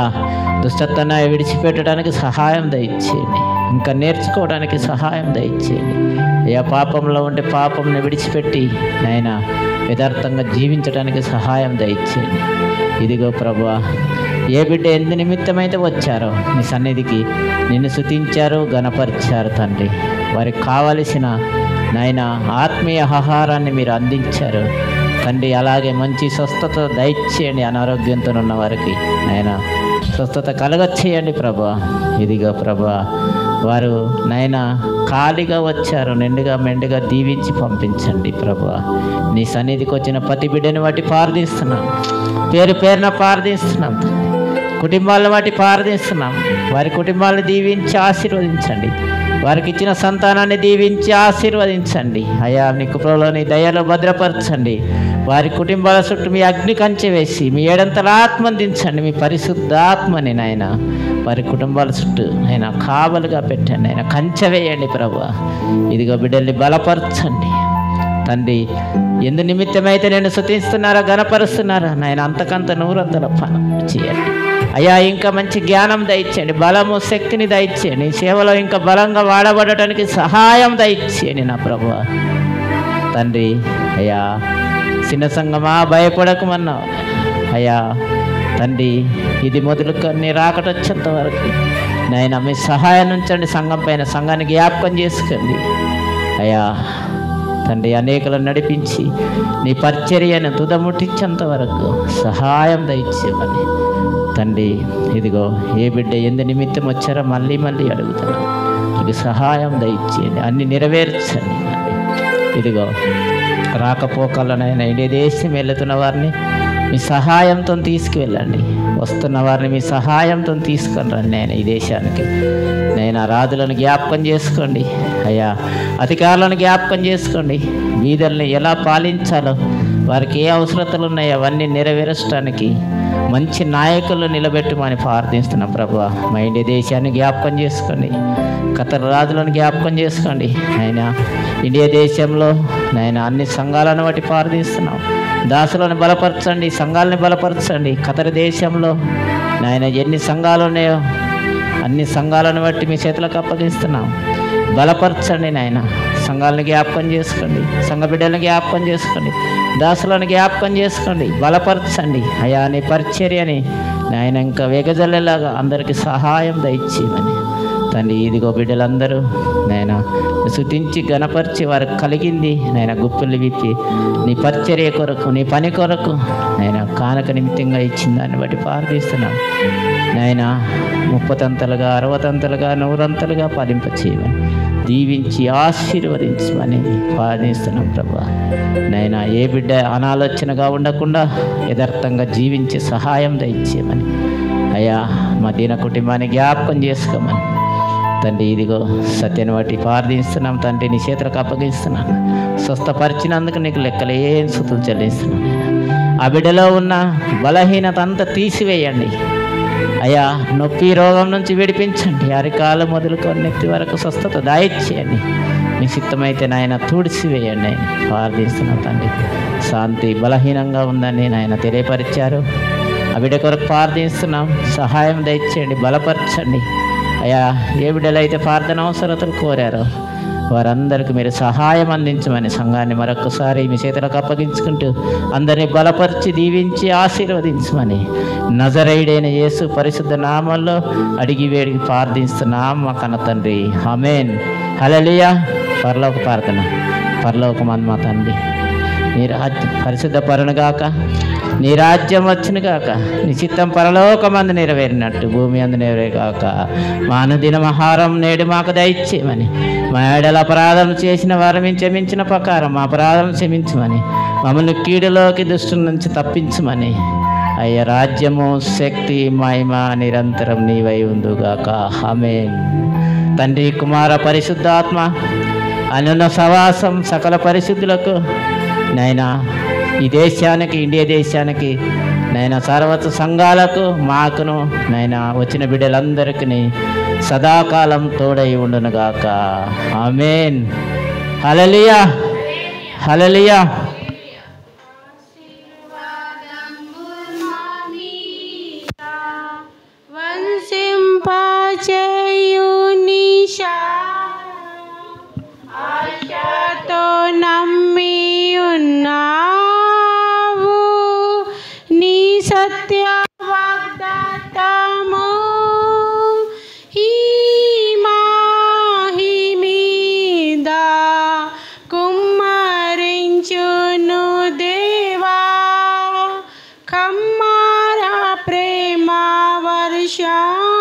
Speaker 1: దుష్టత్వాన్ని విడిచిపెట్టడానికి సహాయం దయచేయండి, ఇంకా నేర్చుకోవడానికి సహాయం దయచేయండి. అయ్యా పాపంలో ఉంటే పాపంని విడిచిపెట్టి నాయన యథార్థంగా జీవించడానికి సహాయం దయచేయండి. ఇదిగో ప్రభువా, ఏ బిడ్డ ఎందు నిమిత్తమైతే వచ్చారో నీ సన్నిధికి నిన్ను స్తుతించారు, గణపరిచారు తండ్రి, వారికి కావలసిన నాయన ఆత్మీయ ఆహారాన్ని మీరు అందించారు తండ్రి. అలాగే మంచి స్వస్థత దయచేయండి, అనారోగ్యంతో ఉన్న వారికి నాయన స్వస్థత కలగచేయండి ప్రభా. ఇదిగో ప్రభా, వారు నాయన ఖాళీగా వచ్చారు, నిండుగా మెండుగా దీవించి పంపించండి ప్రభా. నీ సన్నిధికి వచ్చిన ప్రతి బిడ్డని వాటి ప్రార్థిస్తున్నాం, పేరు పేరున ప్రార్థిస్తున్నాం, కుటుంబాలను వాటి ప్రార్థిస్తున్నాం. వారి కుటుంబాలను దీవించి ఆశీర్వదించండి, వారికి ఇచ్చిన సంతానాన్ని దీవించి ఆశీర్వదించండి. అయా నీ కృపలోని దయలో భద్రపరచండి. వారి కుటుంబాల చుట్టూ మీ అగ్ని కంచె వేసి మీ ఏడంతల ఆత్మను దించండి, మీ పరిశుద్ధాత్మని నాయన వారి కుటుంబాల చుట్టూ ఆయన కావలుగా పెట్టండి, ఆయన కంచె వేయండి ప్రభా. ఇదిగో బిడ్డల్ని బలపరచండి తండ్రి. ఎందు నిమిత్తమైతే నేను స్తుతిస్తున్నారా, గణపరుస్తున్నారా నాయన అంతకంత నూరంతల పని చేయండి. అయ్యా ఇంకా మంచి జ్ఞానం దయచేయండి, బలము శక్తిని దయచేయండి, సేవలో ఇంకా బలంగా వాడబడటానికి సహాయం దయచేయండి నా ప్రభువా తండ్రి. అయ్యా చిన్న సంఘమా భయపడకమన్నావు అయ్యా తండ్రి. ఇది మొదలుకొని రాకటొచ్చేంత వరకు నాయన మీ సహాయం ఉంచండి. సంఘం పైన సంఘాన్ని జ్ఞాపకం చేసుకోండి అయ్యా తండ్రి. అనేకులను నడిపించి నీ పరిచర్యను తుదముట్టించేంత వరకు సహాయం దయచేయమని తండ్రి. ఇదిగో ఏ బిడ్డ ఎందు నిమిత్తం వచ్చారో మళ్ళీ మళ్ళీ అడుగుతున్నాను, ఇది సహాయం దయచేయండి, అన్ని నెరవేర్చండి. ఇదిగో రాకపోకలనైనా ఇండియా దేశం వెళుతున్న వారిని మీ సహాయంతో తీసుకువెళ్ళండి, వస్తున్న వారిని మీ సహాయంతో తీసుకొని రండి నేను ఈ దేశానికి. నేను రాజులను జ్ఞాపకం చేసుకోండి అయ్యా, అధికారులను జ్ఞాపకం చేసుకోండి, వీధుల్ని ఎలా పాలించాలో, వారికి ఏ అవసరతలు ఉన్నాయో అవన్నీ నెరవేర్చడానికి మంచి నాయకులు నిలబెట్టమని ప్రార్థిస్తున్నాం ప్రభువా. మా ఇండియా దేశాన్ని జ్ఞాపకం చేసుకోండి, ఖతర్ రాజులను జ్ఞాపకం చేసుకోండి ఆయన. ఇండియా దేశంలో నాయన అన్ని సంఘాలను బట్టి ప్రార్థిస్తున్నాం, దాసులను బలపరచండి, సంఘాలని బలపరచండి. ఖతర్ దేశంలో నాయన ఎన్ని సంఘాలు ఉన్నాయో అన్ని సంఘాలను బట్టి మీ చేతులకు అప్పగిస్తున్నాం, బలపరచండి నాయన. సంఘాలను జ్ఞాపకం చేసుకోండి, సంఘ బిడ్డలను జ్ఞాపకం చేసుకోండి, దాసులను జ్ఞాపకం చేసుకోండి, బలపరచండి అయా. నీ పరిచర్యని నాయన ఇంకా వెగజల్లేలాగా అందరికీ సహాయం దయచేయమని తండ్రి. ఇదిగో బిడ్డలందరూ నాయన స్తుతించి గణపరిచి వారికి కలిగింది నాయన గుప్పులు విప్పి నీ పరిచర్య కొరకు, నీ పని కొరకు నాయన కానక నిమిత్తంగా ఇచ్చిన దాన్ని బట్టి ప్రార్థిస్తున్నాం నాయన. 30 తంతలుగా 60 తంతలుగా 100 ఫలింప చేయమని దీవించి ఆశీర్వదించమని ప్రార్థిస్తున్నాం ప్రభా నాయన. ఏ బిడ్డ అనాలోచనగా ఉండకుండా యథార్థంగా జీవించే సహాయం దయచేయమని అయ్యా. మా దీన కుటుంబాన్ని జ్ఞాపకం చేసుకోమని తండ్రి. ఇదిగో సత్యాన్ని బట్టి ప్రార్థిస్తున్నాం తండ్రి, నీ చేతులకు అప్పగిస్తున్నాను. స్వస్థపరిచినందుకు నీకు లెక్కలేని స్తుతులు చెల్లిస్తున్నాను. ఆ బిడ్డలో ఉన్న బలహీనత అంతా తీసివేయండి అయ్యా. నొప్పి రోగం నుంచి విడిపించండి, అరికాలు మొదలుకొని నెత్తి వరకు స్వస్థత దయచేయండి. మీ చిత్తమైతే నాయన తుడిసివేయండి ఆయన ప్రార్థిస్తున్నాం తండ్రి. శాంతి బలహీనంగా ఉందని నాయన తెలియపరిచారు, ఆ బిడ్డ కొరకు ప్రార్థిస్తున్నాం. సహాయం దయచేయండి, బలపరచండి అయ్యా. ఏ బిడ్డలైతే ప్రార్థన అవసరతలు కోరారో వారందరికీ మీరు సహాయం అందించమని సంఘాన్ని మరొకసారి మీ చేతులకు అప్పగించుకుంటూ అందరినీ బలపరిచి దీవించి ఆశీర్వదించమని నజరేయుడైన యేసు పరిశుద్ధ నామంలో అడిగి వేడికి ప్రార్థిస్తున్నాం మా కన్న తండ్రి ఆమేన్. హల్లెలూయా. పరలోక ప్రార్థన. పరలోకమందు మా తండ్రి, నీ రాజ్యం పరిశుద్ధ పరునుగాక, నీ రాజ్యం వచ్చునుగాక, నీ చిత్తం పరలోకమందు నెరవేరినట్టు భూమి అందు నెరవేరుగాక. మా అనుదిన ఆహారం నేడు మాకు దయచేయమని, మా ఏడల అపరాధం చేసిన వారు మేము క్షమించిన ప్రకారం మా అపరాధం క్షమించమని, మమ్మల్ని కీడులోకి దుష్టుల నుంచి తప్పించమని. అయ్య రాజ్యము శక్తి మహిమ నిరంతరం నీవై ఉందుగాక. ఆమేన్. తండ్రి కుమార పరిశుద్ధాత్మ అనున్న సవాసం సకల పరిశుద్ధులకు నైనా ఈ దేశానికి, ఇండియా దేశానికి నైనా సర్వత్ర సంఘాలకు మాకును నైనా వచ్చిన బిడ్డలందరికీ సదాకాలం తోడై ఉండునుగాక. ఆమేన్. హల్లెలూయా. హల్లెలూయా.
Speaker 3: ఆశతో నమ్మి ఉన్నావు, నీ సత్య వాగ్దాతము ఈ మాహి మీద కుమ్మరించును దేవా. కమ్మార ప్రేమ వర్షం